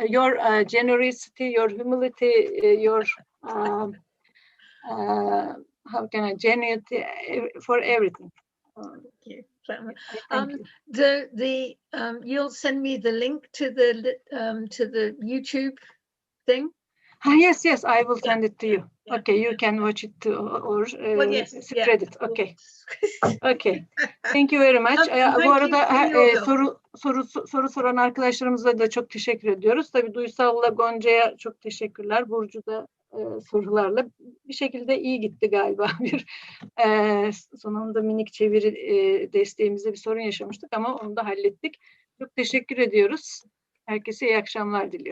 your generosity, your humility, your how can I genuinity for everything. Thank you. You'll send me the link to the YouTube thing. Yes, I will send it to you. Yeah. Okay, you can watch it too, or spread it. Okay. Okay. Thank you very much. Bu arada soru soran arkadaşlarımıza da çok teşekkür ediyoruz. Tabii Duysal'la Gonca'ya çok teşekkürler. Burcu da sorularla bir şekilde iyi gitti galiba. Sonunda minik çeviri desteğimizde bir sorun yaşamıştık ama onu da hallettik. Çok teşekkür ediyoruz. Herkese iyi akşamlar diliyorum.